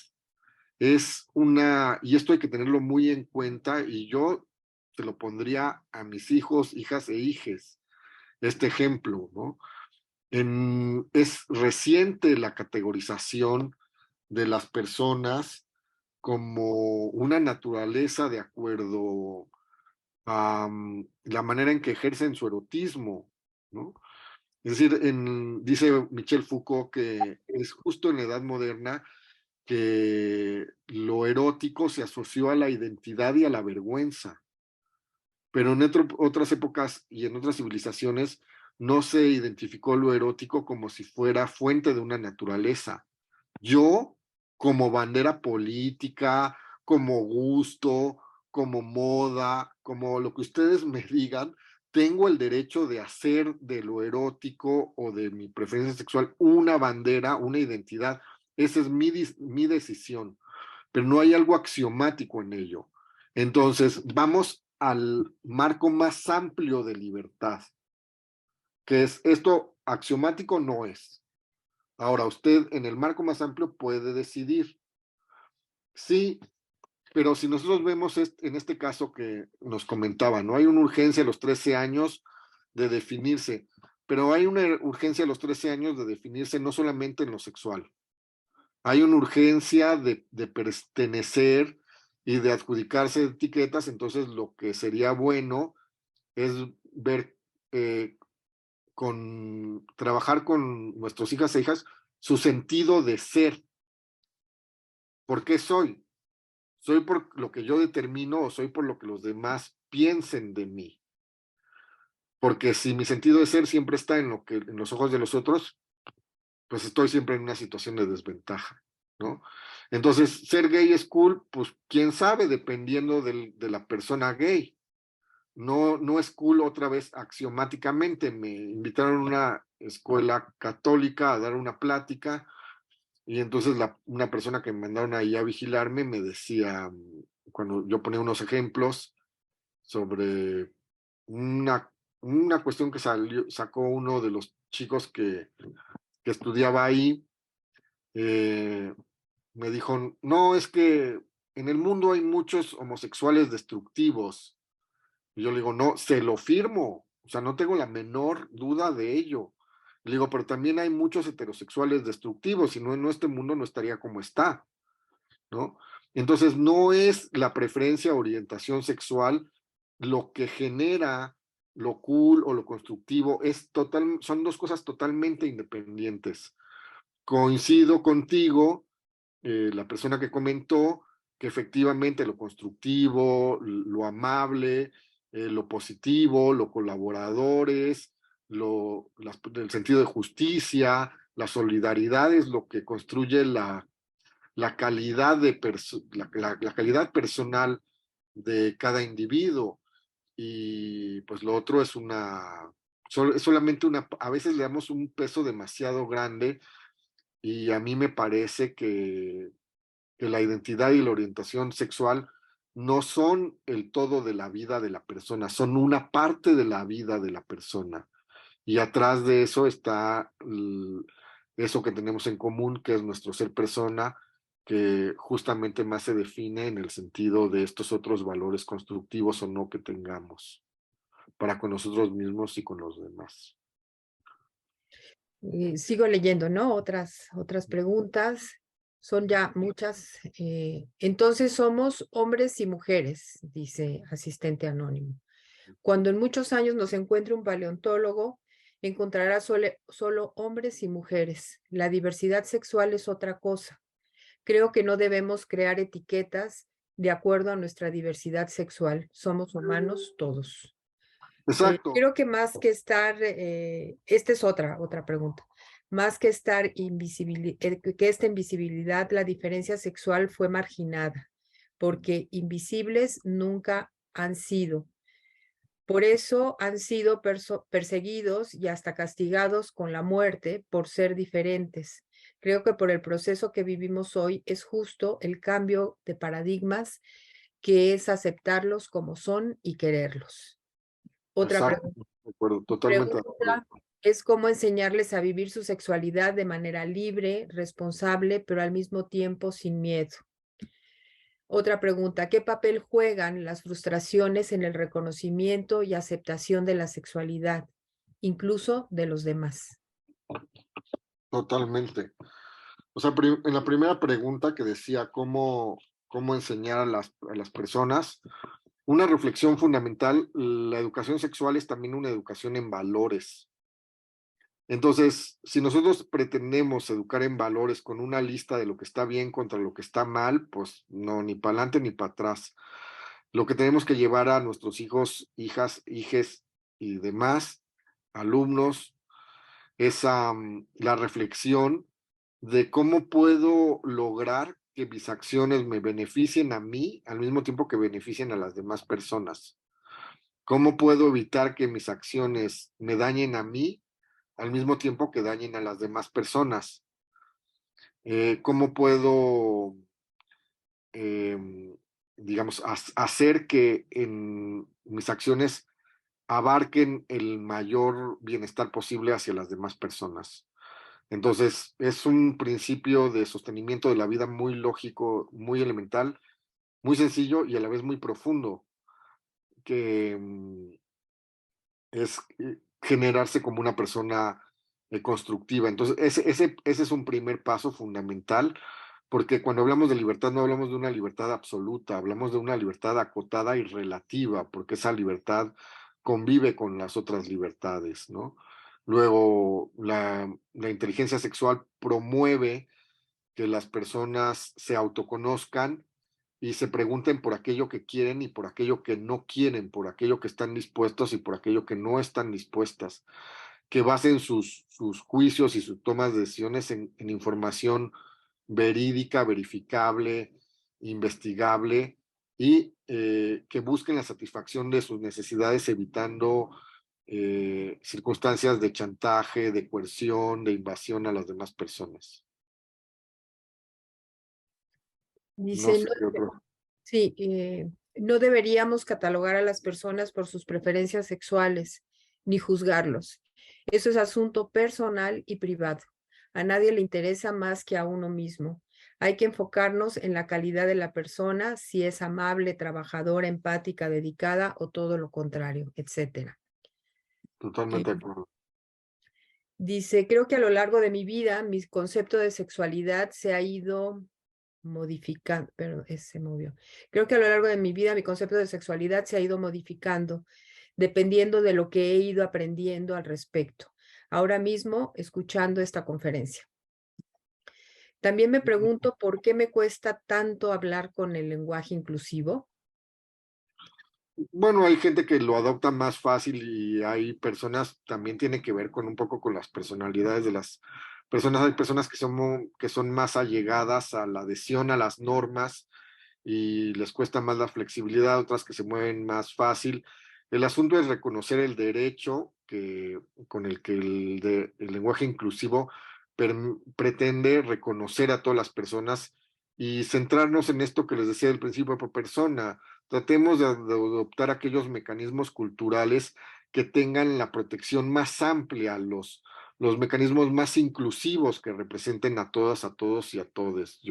Y esto hay que tenerlo muy en cuenta, y yo te lo pondría a mis hijos, hijas e hijes, este ejemplo, ¿no? Es reciente la categorización de las personas como una naturaleza de acuerdo a la manera en que ejercen su erotismo, ¿no? Es decir, dice Michel Foucault que es justo en la Edad Moderna que lo erótico se asoció a la identidad y a la vergüenza, pero en otras épocas y en otras civilizaciones no se identificó lo erótico como si fuera fuente de una naturaleza. Yo, como bandera política, como gusto, como moda, como lo que ustedes me digan, tengo el derecho de hacer de lo erótico o de mi preferencia sexual una bandera, una identidad. Esa es mi decisión, pero no hay algo axiomático en ello. Entonces, vamos al marco más amplio de libertad, que es esto axiomático no es. Ahora, usted en el marco más amplio puede decidir. Sí, pero si nosotros vemos en este caso que nos comentaba, ¿no? Hay una urgencia a los 13 años de definirse, pero hay una urgencia a los 13 años de definirse no solamente en lo sexual. Hay una urgencia de pertenecer y de adjudicarse etiquetas, entonces lo que sería bueno es ver, trabajar con nuestros hijas e hijas su sentido de ser. ¿Por qué soy? ¿Soy por lo que yo determino o soy por lo que los demás piensen de mí? Porque si mi sentido de ser siempre está en los ojos de los otros, pues estoy siempre en una situación de desventaja, ¿no? Entonces, ser gay es cool, pues quién sabe, dependiendo de la persona gay. No, no es cool otra vez axiomáticamente. Me invitaron a una escuela católica a dar una plática y entonces una persona que me mandaron ahí a vigilarme me decía, cuando yo ponía unos ejemplos sobre una, una cuestión que sacó uno de los chicos que estudiaba ahí, eh, me dijo, no, es que en el mundo hay muchos homosexuales destructivos. Y yo le digo, no, se lo firmo, o sea, no tengo la menor duda de ello. Le digo, pero también hay muchos heterosexuales destructivos, si no, en este mundo no estaría como está, ¿no? Entonces, no es la preferencia o orientación sexual lo que genera lo cool o lo constructivo, son dos cosas totalmente independientes. Coincido contigo, la persona que comentó, que efectivamente lo constructivo, lo amable, lo positivo, lo colaboradores, el sentido de justicia, la solidaridad es lo que construye la calidad, la calidad personal de cada individuo. Y pues lo otro es solamente a veces le damos un peso demasiado grande y a mí me parece que la identidad y la orientación sexual no son el todo de la vida de la persona, son una parte de la vida de la persona. Y atrás de eso está eso que tenemos en común, que es nuestro ser persona, que justamente más se define en el sentido de estos otros valores constructivos o no que tengamos para con nosotros mismos y con los demás. Sigo leyendo, ¿no? Otras preguntas. Son ya muchas. Entonces somos hombres y mujeres, dice asistente anónimo. Cuando en muchos años nos encuentre un paleontólogo, encontrará solo hombres y mujeres. La diversidad sexual es otra cosa. Creo que no debemos crear etiquetas de acuerdo a nuestra diversidad sexual. Somos humanos todos. Exacto, Creo que más que estar, esta es otra pregunta, más que estar que esta invisibilidad, la diferencia sexual fue marginada, porque invisibles nunca han sido. Por eso han sido perseguidos y hasta castigados con la muerte por ser diferentes. Creo que por el proceso que vivimos hoy es justo el cambio de paradigmas, que es aceptarlos como son y quererlos. Otra exacto, pregunta. de acuerdo, totalmente de acuerdo. Pregunta es cómo enseñarles a vivir su sexualidad de manera libre, responsable, pero al mismo tiempo sin miedo. Otra pregunta, ¿qué papel juegan las frustraciones en el reconocimiento y aceptación de la sexualidad, incluso de los demás? Totalmente. O sea, en la primera pregunta que decía cómo enseñar a las personas, una reflexión fundamental, la educación sexual es también una educación en valores. Entonces, si nosotros pretendemos educar en valores con una lista de lo que está bien contra lo que está mal, pues no, ni para adelante ni para atrás. Lo que tenemos que llevar a nuestros hijos, hijas, hijes y demás alumnos es la reflexión de cómo puedo lograr que mis acciones me beneficien a mí al mismo tiempo que beneficien a las demás personas. ¿Cómo puedo evitar que mis acciones me dañen a mí al mismo tiempo que dañen a las demás personas? ¿Cómo puedo, eh, digamos, hacer que en mis acciones abarquen el mayor bienestar posible hacia las demás personas? Entonces, es un principio de sostenimiento de la vida muy lógico, muy elemental, muy sencillo y a la vez muy profundo, que es generarse como una persona constructiva. Entonces, ese es un primer paso fundamental, porque cuando hablamos de libertad no hablamos de una libertad absoluta, hablamos de una libertad acotada y relativa, porque esa libertad convive con las otras libertades, ¿no? Luego, la inteligencia sexual promueve que las personas se autoconozcan y se pregunten por aquello que quieren y por aquello que no quieren, por aquello que están dispuestos y por aquello que no están dispuestas, que basen sus juicios y sus tomas de decisiones en información verídica, verificable, investigable y que busquen la satisfacción de sus necesidades evitando circunstancias de chantaje, de coerción, de invasión a las demás personas. No Dice, sé qué otro. sí, no deberíamos catalogar a las personas por sus preferencias sexuales ni juzgarlos. Eso es asunto personal y privado. A nadie le interesa más que a uno mismo. Hay que enfocarnos en la calidad de la persona, si es amable, trabajadora, empática, dedicada o todo lo contrario, etcétera. Totalmente de acuerdo. Dice, creo que a lo largo de mi vida mi concepto de sexualidad se ha ido modificando, pero se movió. Creo que a lo largo de mi vida mi concepto de sexualidad se ha ido modificando, dependiendo de lo que he ido aprendiendo al respecto. Ahora mismo, escuchando esta conferencia. También me pregunto por qué me cuesta tanto hablar con el lenguaje inclusivo. Bueno, hay gente que lo adopta más fácil y hay personas, también tiene que ver con un poco con las personalidades de las personas. Hay personas que son más allegadas a la adhesión a las normas y les cuesta más la flexibilidad, otras que se mueven más fácil. El asunto es reconocer el derecho con el que el lenguaje inclusivo pretende reconocer a todas las personas y centrarnos en esto que les decía al principio por persona. Tratemos de adoptar aquellos mecanismos culturales que tengan la protección más amplia, los mecanismos más inclusivos que representen a todas, a todos y a todes.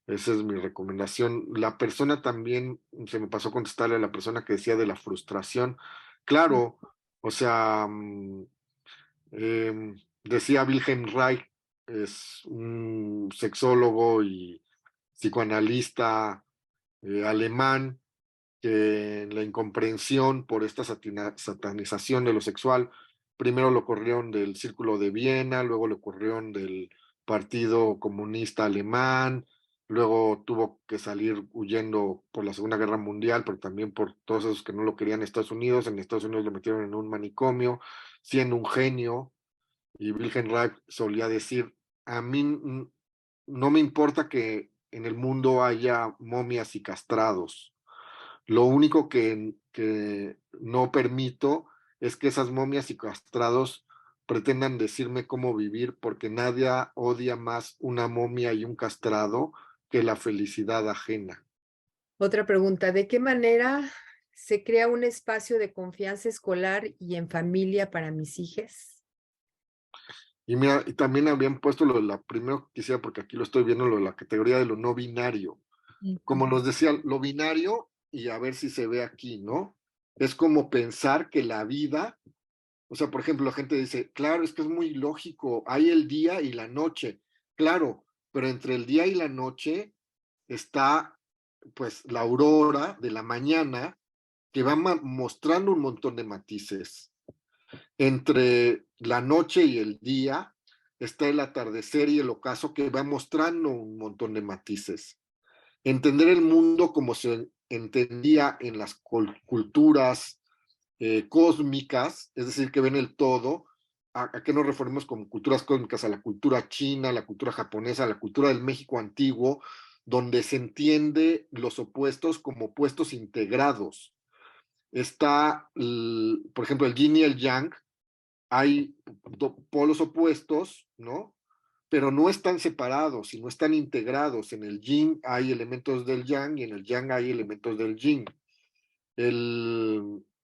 Esa es mi recomendación. La persona también, se me pasó contestarle a la persona que decía de la frustración. Claro, o sea, decía Wilhelm Reich, es un sexólogo y psicoanalista alemán, que en la incomprensión por esta satanización de lo sexual, primero lo corrieron del Círculo de Viena, luego lo corrieron del Partido Comunista Alemán, luego tuvo que salir huyendo por la Segunda Guerra Mundial, pero también por todos esos que no lo querían en Estados Unidos. En Estados Unidos lo metieron en un manicomio, siendo un genio, y Wilhelm Reich solía decir, a mí no me importa que en el mundo haya momias y castrados, lo único que no permito es que esas momias y castrados pretendan decirme cómo vivir, porque nadie odia más una momia y un castrado que la felicidad ajena. Otra pregunta, ¿de qué manera se crea un espacio de confianza escolar y en familia para mis hijas? Y mira, y también habían puesto primero que quisiera, porque aquí lo estoy viendo, lo de la categoría de lo no binario. Como nos decía, lo binario, y a ver si se ve aquí, ¿no? Es como pensar que la vida, o sea, por ejemplo, la gente dice, claro, es que es muy lógico, hay el día y la noche, claro, pero entre el día y la noche está, pues, la aurora de la mañana que va mostrando un montón de matices. Entre la noche y el día está el atardecer y el ocaso que va mostrando un montón de matices. Entender el mundo como se entendía en las culturas cósmicas, es decir, que ven el todo. ¿A qué nos referimos como culturas cósmicas? A la cultura china, a la cultura japonesa, a la cultura del México antiguo, donde se entiende los opuestos como opuestos integrados. Está, por ejemplo, el yin y el yang, hay polos opuestos, ¿no? Pero no están separados, sino están integrados. En el yin hay elementos del yang y en el yang hay elementos del yin.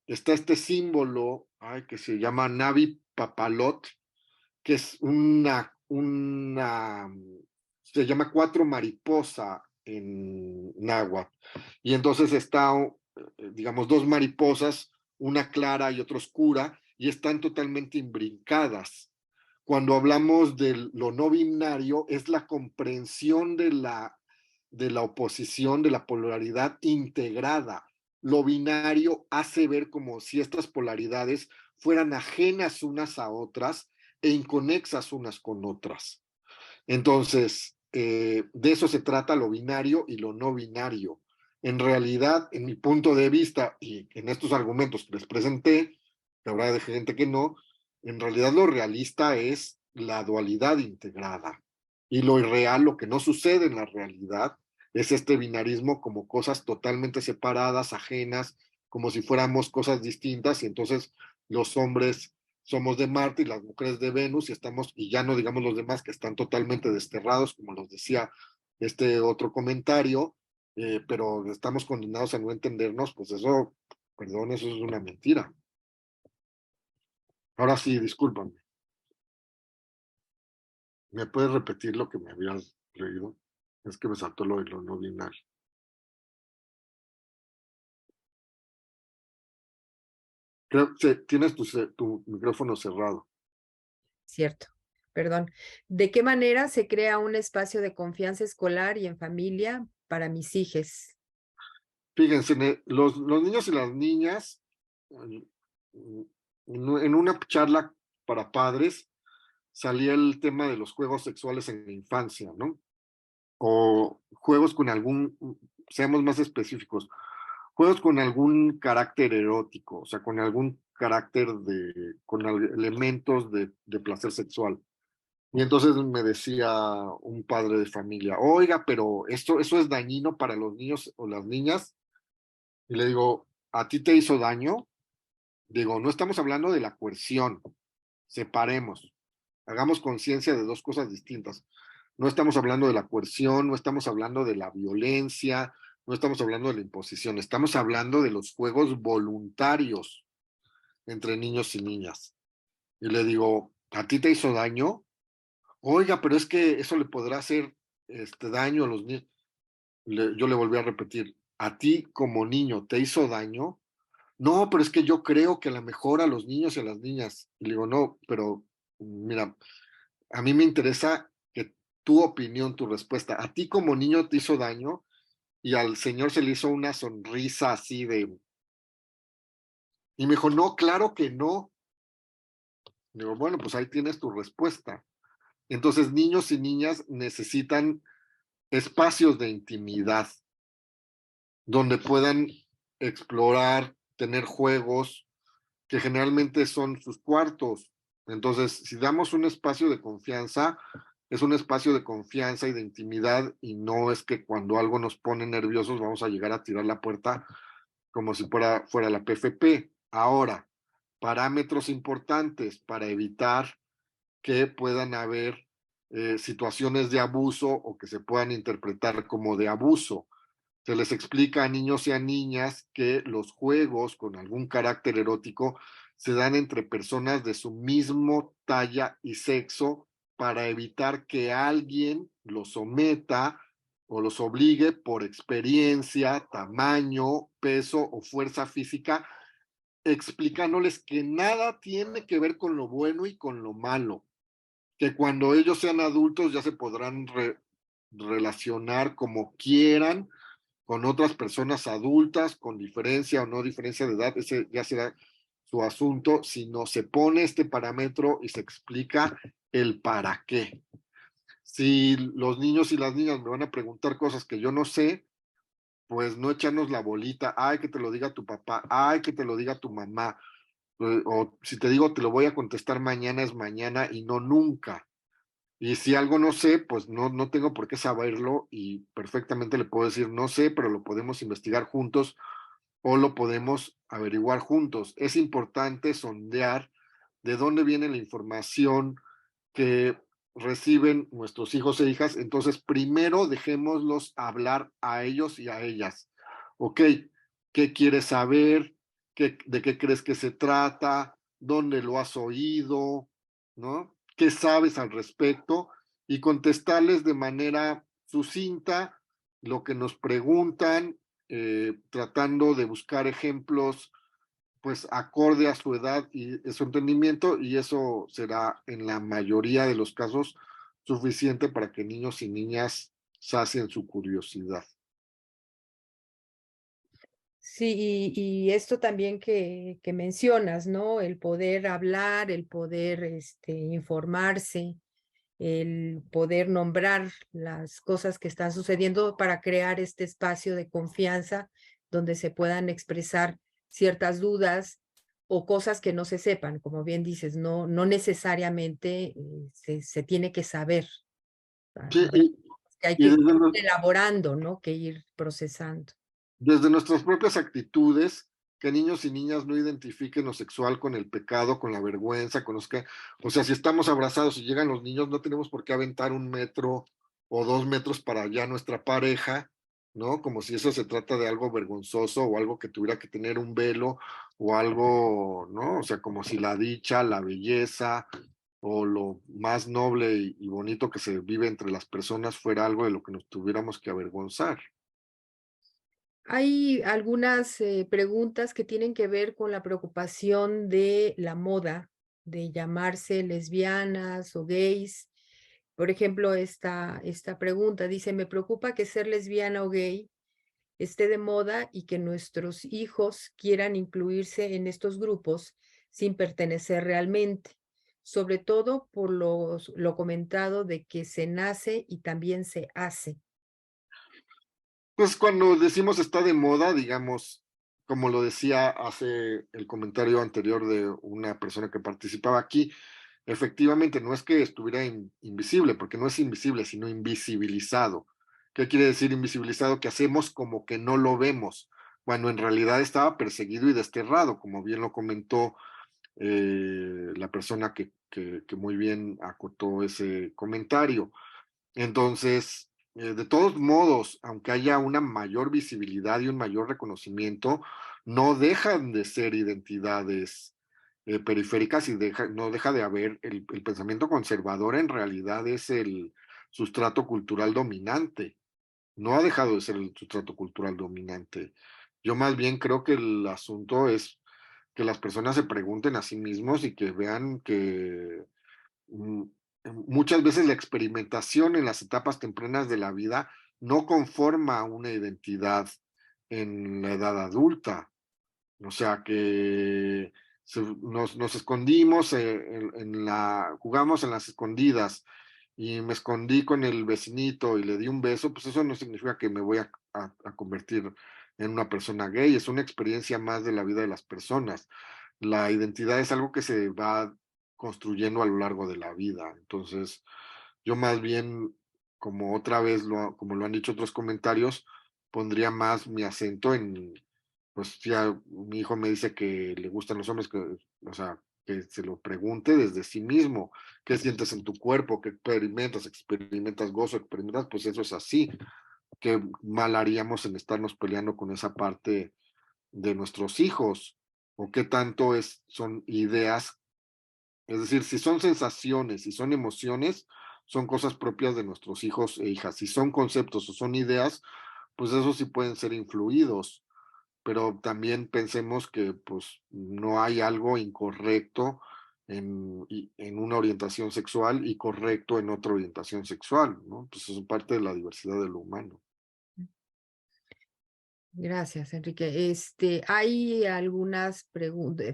Está este símbolo que se llama Navi Papalot, que es se llama cuatro mariposa en náhuatl. Y entonces está, digamos, dos mariposas, una clara y otra oscura, y están totalmente imbrincadas. Cuando hablamos de lo no binario, es la comprensión de la oposición, de la polaridad integrada. Lo binario hace ver como si estas polaridades fueran ajenas unas a otras e inconexas unas con otras. Entonces, de eso se trata lo binario y lo no binario. En realidad, en mi punto de vista y en estos argumentos que les presenté, que habrá de gente que no, en realidad lo realista es la dualidad integrada. Y lo irreal, lo que no sucede en la realidad, es este binarismo como cosas totalmente separadas, ajenas, como si fuéramos cosas distintas, y entonces los hombres somos de Marte y las mujeres de Venus, y ya no digamos los demás que están totalmente desterrados, como los decía este otro comentario, pero estamos condenados a no entendernos, pues eso, perdón, eso es una mentira. Ahora sí, discúlpame. ¿Me puedes repetir lo que me habías leído? Es que me saltó lo de lo no binario. Creo que tienes tu micrófono cerrado. Cierto, perdón. ¿De qué manera se crea un espacio de confianza escolar y en familia para mis hijos? Fíjense, los niños y las niñas, en una charla para padres, salía el tema de los juegos sexuales en la infancia, ¿no? O juegos con seamos más específicos, juegos con algún carácter erótico, o sea, con algún carácter con elementos de placer sexual. Y entonces me decía un padre de familia, oiga, pero eso es dañino para los niños o las niñas. Y le digo, ¿a ti te hizo daño? Digo, no estamos hablando de la coerción, separemos, hagamos conciencia de dos cosas distintas. No estamos hablando de la coerción, no estamos hablando de la violencia, no estamos hablando de la imposición, estamos hablando de los juegos voluntarios entre niños y niñas. Y le digo, ¿a ti te hizo daño? Oiga, pero es que eso le podrá hacer daño a los niños. Yo le volví a repetir, ¿a ti como niño te hizo daño? No, pero es que yo creo que a lo mejor a los niños y a las niñas. Y le digo, no, pero mira, a mí me interesa que tu opinión, tu respuesta, a ti como niño te hizo daño y al señor se le hizo una sonrisa así de... Y me dijo, no, claro que no. Digo, bueno, pues ahí tienes tu respuesta. Entonces, niños y niñas necesitan espacios de intimidad donde puedan explorar, tener juegos, que generalmente son sus cuartos. Entonces, si damos un espacio de confianza, es un espacio de confianza y de intimidad y no es que cuando algo nos pone nerviosos vamos a llegar a tirar la puerta como si fuera la PFP. Ahora, parámetros importantes para evitar que puedan haber situaciones de abuso o que se puedan interpretar como de abuso. Se les explica a niños y a niñas que los juegos con algún carácter erótico se dan entre personas de su mismo talla y sexo para evitar que alguien los someta o los obligue por experiencia, tamaño, peso o fuerza física, explicándoles que nada tiene que ver con lo bueno y con lo malo, que cuando ellos sean adultos ya se podrán relacionar como quieran con otras personas adultas, con diferencia o no diferencia de edad, ese ya será su asunto, sino se pone este parámetro y se explica el para qué. Si los niños y las niñas me van a preguntar cosas que yo no sé, pues no echarnos la bolita, ay, que te lo diga tu papá, ay, que te lo diga tu mamá, o si te digo te lo voy a contestar mañana es mañana y no nunca. Y si algo no sé, pues no tengo por qué saberlo y perfectamente le puedo decir no sé, pero lo podemos investigar juntos o lo podemos averiguar juntos. Es importante sondear de dónde viene la información que reciben nuestros hijos e hijas. Entonces, primero dejémoslos hablar a ellos y a ellas. Ok, ¿qué quieres saber? ¿De qué crees que se trata? ¿Dónde lo has oído? ¿No? ¿Qué sabes al respecto? Y contestarles de manera sucinta lo que nos preguntan, tratando de buscar ejemplos pues acorde a su edad y su entendimiento, y eso será en la mayoría de los casos suficiente para que niños y niñas sacien su curiosidad. Sí, y esto también que mencionas, ¿no? El poder hablar, el poder informarse, el poder nombrar las cosas que están sucediendo para crear este espacio de confianza donde se puedan expresar ciertas dudas o cosas que no se sepan, como bien dices, no necesariamente se tiene que saber. Sí, Habrá cosas que hay y que ir elaborando, ¿no? Que ir procesando. desde nuestras propias actitudes, que niños y niñas no identifiquen lo sexual con el pecado, con la vergüenza, con los que, o sea, si estamos abrazados y llegan los niños, no tenemos por qué aventar 1 metro o 2 metros para allá nuestra pareja, ¿no? Como si eso se trata de algo vergonzoso o algo que tuviera que tener un velo o algo, ¿no? O sea, como si la dicha, la belleza o lo más noble y bonito que se vive entre las personas fuera algo de lo que nos tuviéramos que avergonzar. Hay algunas preguntas que tienen que ver con la preocupación de la moda, de llamarse lesbianas o gays. Por ejemplo, esta pregunta dice, me preocupa que ser lesbiana o gay esté de moda y que nuestros hijos quieran incluirse en estos grupos sin pertenecer realmente, sobre todo por lo comentado de que se nace y también se hace. Pues cuando decimos está de moda, digamos, como lo decía hace el comentario anterior de una persona que participaba aquí, efectivamente no es que estuviera invisible, porque no es invisible, sino invisibilizado. ¿Qué quiere decir invisibilizado? Que hacemos como que no lo vemos, cuando en realidad estaba perseguido y desterrado, como bien lo comentó la persona que muy bien acotó ese comentario. Entonces, de todos modos, aunque haya una mayor visibilidad y un mayor reconocimiento, no dejan de ser identidades periféricas y no deja de haber el pensamiento conservador en realidad es el sustrato cultural dominante. No ha dejado de ser el sustrato cultural dominante. Yo más bien creo que el asunto es que las personas se pregunten a sí mismos y que vean que mm, muchas veces la experimentación en las etapas tempranas de la vida no conforma una identidad en la edad adulta. O sea que nos escondimos jugamos en las escondidas y me escondí con el vecinito y le di un beso, pues eso no significa que me voy a convertir en una persona gay, es una experiencia más de la vida de las personas. La identidad es algo que se va construyendo a lo largo de la vida. Entonces, yo más bien, como otra vez, como lo han dicho otros comentarios, pondría más mi acento en, pues ya mi hijo me dice que le gustan los hombres, o sea, que se lo pregunte desde sí mismo, qué sientes en tu cuerpo, qué experimentas, experimentas gozo, experimentas, pues eso es así, qué mal haríamos en estarnos peleando con esa parte de nuestros hijos, o qué tanto son ideas, es decir, si son sensaciones, si son emociones, son cosas propias de nuestros hijos e hijas, si son conceptos o son ideas, pues eso sí pueden ser influidos, pero también pensemos que pues no hay algo incorrecto en una orientación sexual y correcto en otra orientación sexual, ¿no? Pues eso es parte de la diversidad de lo humano. Gracias, Enrique. Hay algunas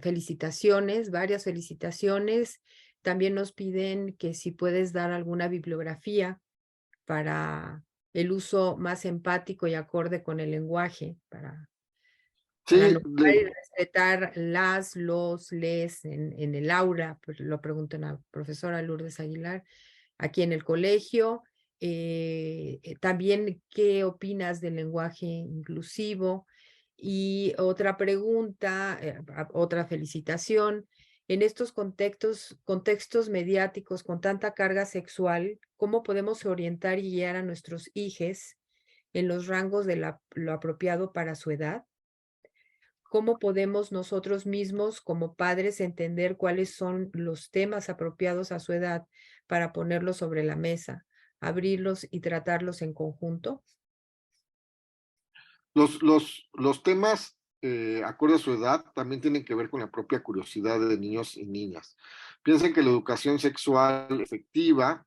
felicitaciones, varias felicitaciones. También nos piden que si puedes dar alguna bibliografía para el uso más empático y acorde con el lenguaje para Sí, nombrar y respetar los, les en el aula, pues lo pregunto a la profesora Lourdes Aguilar, aquí en el colegio. También, ¿qué opinas del lenguaje inclusivo? Y otra pregunta, otra felicitación. En estos contextos mediáticos con tanta carga sexual, ¿cómo podemos orientar y guiar a nuestros hijos en los rangos de lo apropiado para su edad? ¿Cómo podemos nosotros mismos como padres entender cuáles son los temas apropiados a su edad para ponerlos sobre la mesa, abrirlos y tratarlos en conjunto? los temas, acorde a su edad, también tienen que ver con la propia curiosidad de niños y niñas. Piensen que la educación sexual efectiva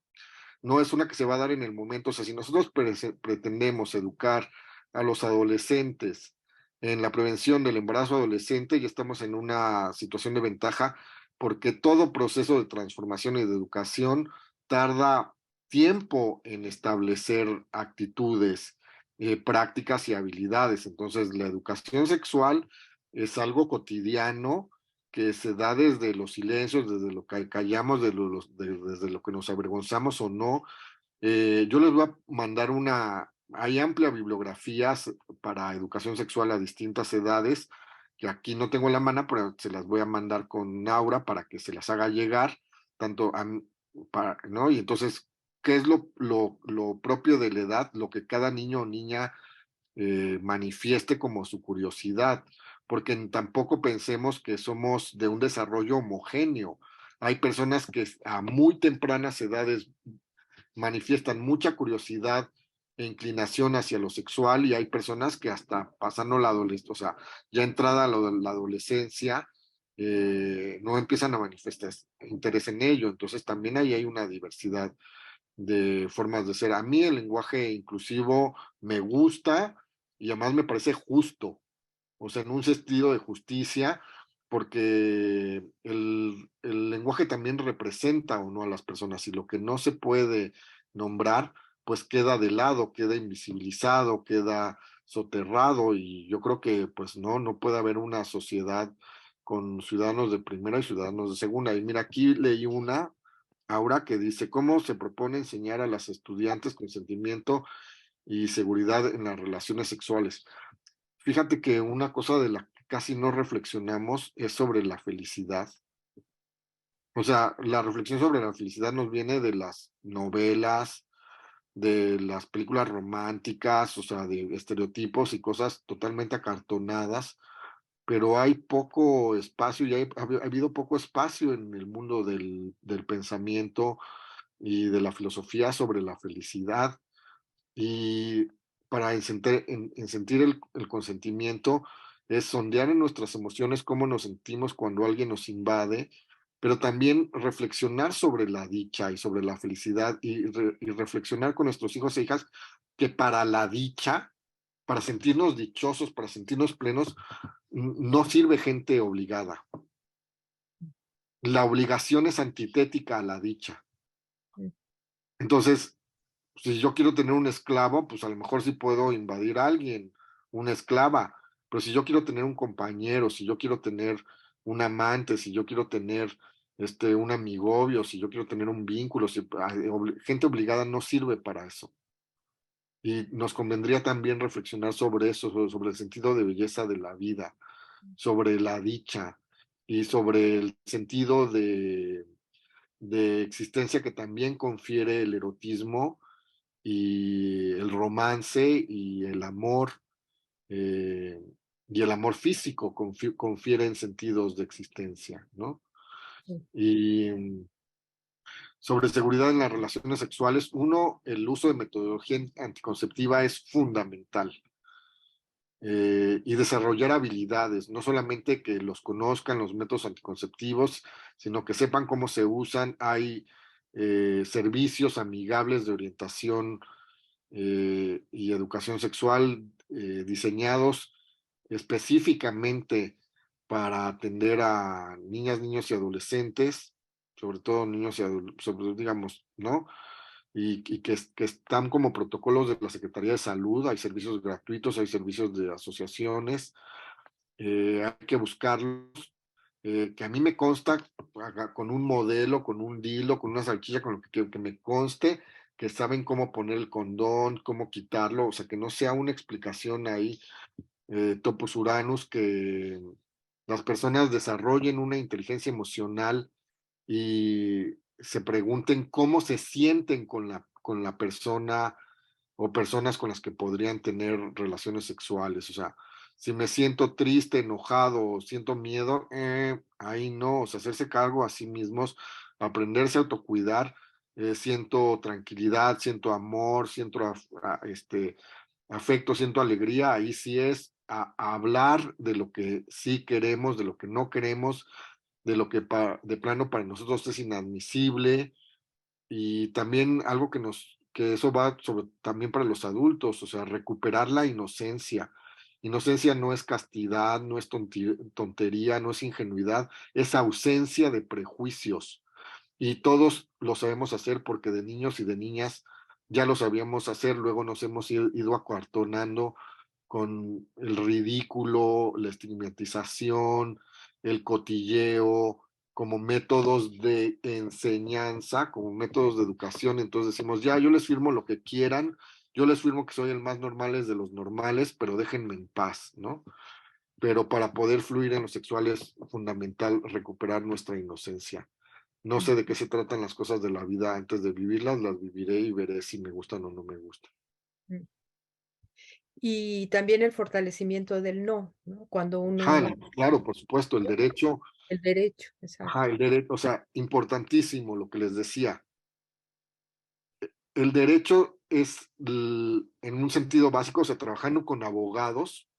no es una que se va a dar en el momento. O sea, si nosotros pretendemos educar a los adolescentes en la prevención del embarazo adolescente, ya estamos en una situación de ventaja porque todo proceso de transformación y de educación tarda tiempo en establecer actitudes, prácticas y habilidades. Entonces, la educación sexual es algo cotidiano que se da desde los silencios, desde lo que callamos, desde lo que nos avergonzamos o no. Yo les voy a mandar hay amplia bibliografía para educación sexual a distintas edades, que aquí no tengo en la mano, pero se las voy a mandar con Aura para que se las haga llegar, tanto ¿no? Y entonces, ¿qué es lo propio de la edad? Lo que cada niño o niña manifieste como su curiosidad, porque tampoco pensemos que somos de un desarrollo homogéneo. Hay personas que a muy tempranas edades manifiestan mucha curiosidad e inclinación hacia lo sexual y hay personas que hasta pasando la adolescencia, o sea, ya entrada la adolescencia, no empiezan a manifestar interés en ello. Entonces también ahí hay una diversidad de formas de ser. A mí el lenguaje inclusivo me gusta y además me parece justo, o sea, en un sentido de justicia, porque el lenguaje también representa o no a las personas y lo que no se puede nombrar, pues queda de lado, queda invisibilizado, queda soterrado y yo creo que pues no puede haber una sociedad con ciudadanos de primera y ciudadanos de segunda. Y mira, aquí leí una Aura, que dice, ¿cómo se propone enseñar a las estudiantes consentimiento y seguridad en las relaciones sexuales? Fíjate que una cosa de la que casi no reflexionamos es sobre la felicidad. O sea, la reflexión sobre la felicidad nos viene de las novelas, de las películas románticas, o sea, de estereotipos y cosas totalmente acartonadas, pero hay poco espacio y ha habido poco espacio en el mundo del pensamiento y de la filosofía sobre la felicidad. Y para en sentir el consentimiento es sondear en nuestras emociones cómo nos sentimos cuando alguien nos invade, pero también reflexionar sobre la dicha y sobre la felicidad y reflexionar con nuestros hijos e hijas que para la dicha, para sentirnos dichosos, para sentirnos plenos, no sirve gente obligada. La obligación es antitética a la dicha. Mm. Entonces, si yo quiero tener un esclavo, pues a lo mejor sí puedo invadir a alguien, una esclava, pero si yo quiero tener un compañero, si yo quiero tener un amante, si yo quiero tener un amigovio, si yo quiero tener un vínculo, gente obligada no sirve para eso. Y nos convendría también reflexionar sobre eso, sobre el sentido de belleza de la vida, sobre la dicha y sobre el sentido de existencia que también confiere el erotismo y el romance eh, y el amor físico confieren sentidos de existencia, ¿no? Sí. Y sobre seguridad en las relaciones sexuales, uno, el uso de metodología anticonceptiva es fundamental. Y desarrollar habilidades, no solamente que los conozcan los métodos anticonceptivos, sino que sepan cómo se usan. Hay servicios amigables de orientación y educación sexual diseñados específicamente para atender a niñas, niños y adolescentes, sobre todo niños y adolescentes, digamos, ¿no? que están como protocolos de la Secretaría de Salud, hay servicios gratuitos, hay servicios de asociaciones, hay que buscarlos, que a mí me consta con un modelo, con un dilo, con una salchicha, con lo que me conste, que saben cómo poner el condón, cómo quitarlo, o sea, que no sea una explicación ahí, topus uranus, que las personas desarrollen una inteligencia emocional y se pregunten cómo se sienten con la persona o personas con las que podrían tener relaciones sexuales. O sea, si me siento triste, enojado o siento miedo, ahí no, o sea, hacerse cargo a sí mismos, aprenderse a autocuidar, siento tranquilidad, siento amor, siento afecto, siento alegría, ahí sí es a hablar de lo que sí queremos, de lo que no queremos, de lo que de plano para nosotros es inadmisible, y también algo que eso va sobre, también para los adultos, o sea, recuperar la inocencia. Inocencia no es castidad, no es tontería, no es ingenuidad, es ausencia de prejuicios. Y todos lo sabemos hacer porque de niños y de niñas ya lo sabíamos hacer, luego nos hemos ido acuartonando con el ridículo, la estigmatización, el cotilleo, como métodos de enseñanza, como métodos de educación. Entonces decimos, ya, yo les firmo lo que quieran, yo les firmo que soy el más normal de los normales, pero déjenme en paz, ¿no? Pero para poder fluir en lo sexual es fundamental recuperar nuestra inocencia. No sé de qué se tratan las cosas de la vida antes de vivirlas, las viviré y veré si me gustan o no me gustan. Y también el fortalecimiento del no, ¿no? Cuando uno no, Claro, por supuesto, el derecho, el derecho, exacto. el derecho, o sea, importantísimo lo que les decía. El derecho es, en un sentido básico, o sea, trabajando con abogados,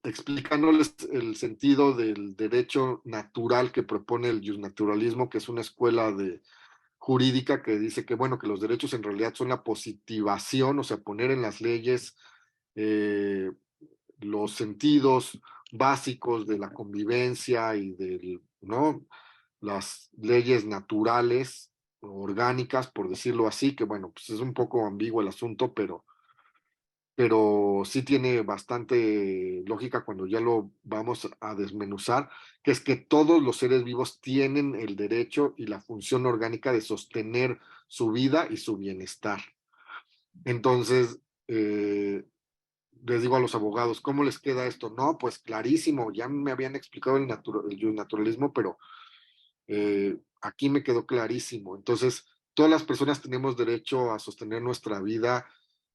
explicándoles el sentido del derecho natural que propone el justnaturalismo, que es una escuela jurídica que dice que, bueno, que los derechos en realidad son la positivación, o sea, poner en las leyes eh, los sentidos básicos de la convivencia y ¿no? Las leyes naturales, orgánicas, por decirlo así, que bueno, pues es un poco ambiguo el asunto, pero sí tiene bastante lógica cuando ya lo vamos a desmenuzar, que es que todos los seres vivos tienen el derecho y la función orgánica de sostener su vida y su bienestar. Entonces, les digo a los abogados, ¿cómo les queda esto? No, pues clarísimo, ya me habían explicado el naturalismo, pero aquí me quedó clarísimo. Entonces, todas las personas tenemos derecho a sostener nuestra vida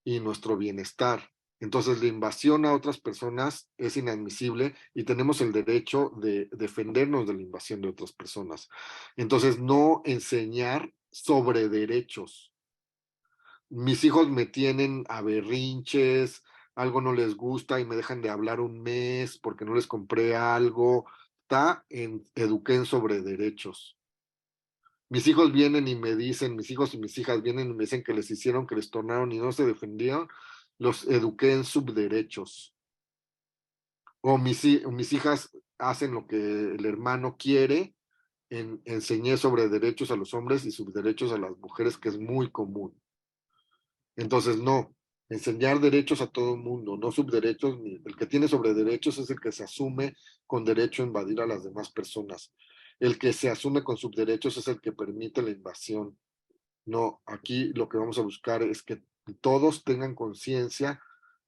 y nuestro bienestar. Entonces, la invasión a otras personas es inadmisible y tenemos el derecho de defendernos de la invasión de otras personas. Entonces, no enseñar sobre derechos. Mis hijos me tienen a berrinches, algo no les gusta y me dejan de hablar un mes porque no les compré algo. Está en eduquen sobre derechos. Mis hijos vienen y me dicen, mis hijos y mis hijas vienen y me dicen que les hicieron, que les tornaron y no se defendieron, los eduqué en subderechos. O mis hijas hacen lo que el hermano quiere, enseñé sobre derechos a los hombres y subderechos a las mujeres, que es muy común. Entonces, no, enseñar derechos a todo el mundo, no subderechos, el que tiene sobre derechos es el que se asume con derecho a invadir a las demás personas. El que se asume con subderechos es el que permite la invasión. No, aquí lo que vamos a buscar es que todos tengan conciencia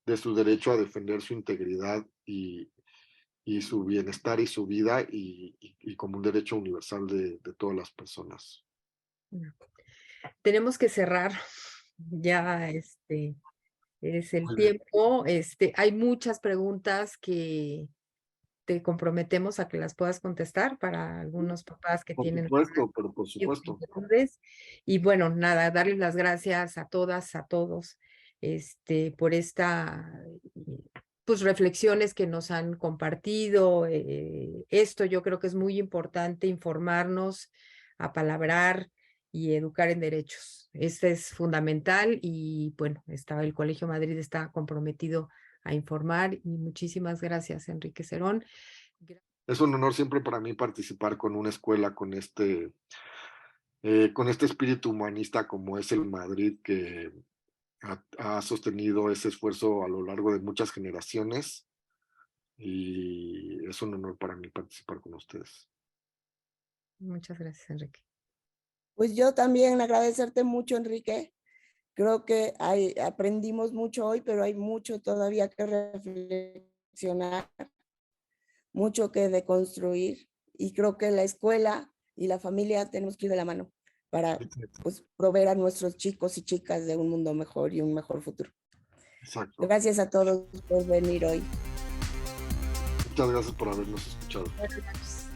de su derecho a defender su integridad y su bienestar y su vida y como un derecho universal de todas las personas. Tenemos que cerrar ya, es el Muy bien. tiempo. Hay muchas preguntas que te comprometemos a que las puedas contestar para algunos papás que Por tienen supuesto, pero por supuesto. inquietudes. Y bueno, nada, darles las gracias a todas, a todos, por esta, pues, reflexiones que nos han compartido. Esto yo creo que es muy importante, informarnos, apalabrar y educar en derechos. Este es fundamental y bueno, el Colegio Madrid está comprometido a informar y muchísimas gracias, Enrique Cerón. Es un honor siempre para mí participar con una escuela con con este espíritu humanista como es el Madrid, que ha sostenido ese esfuerzo a lo largo de muchas generaciones, y es un honor para mí participar con ustedes. Muchas gracias, Enrique. Pues yo también agradecerte mucho, Enrique. Creo que aprendimos mucho hoy, pero hay mucho todavía que reflexionar, mucho que deconstruir, y creo que la escuela y la familia tenemos que ir de la mano para pues, proveer a nuestros chicos y chicas de un mundo mejor y un mejor futuro. Exacto. Gracias a todos por venir hoy. Muchas gracias por habernos escuchado. Gracias.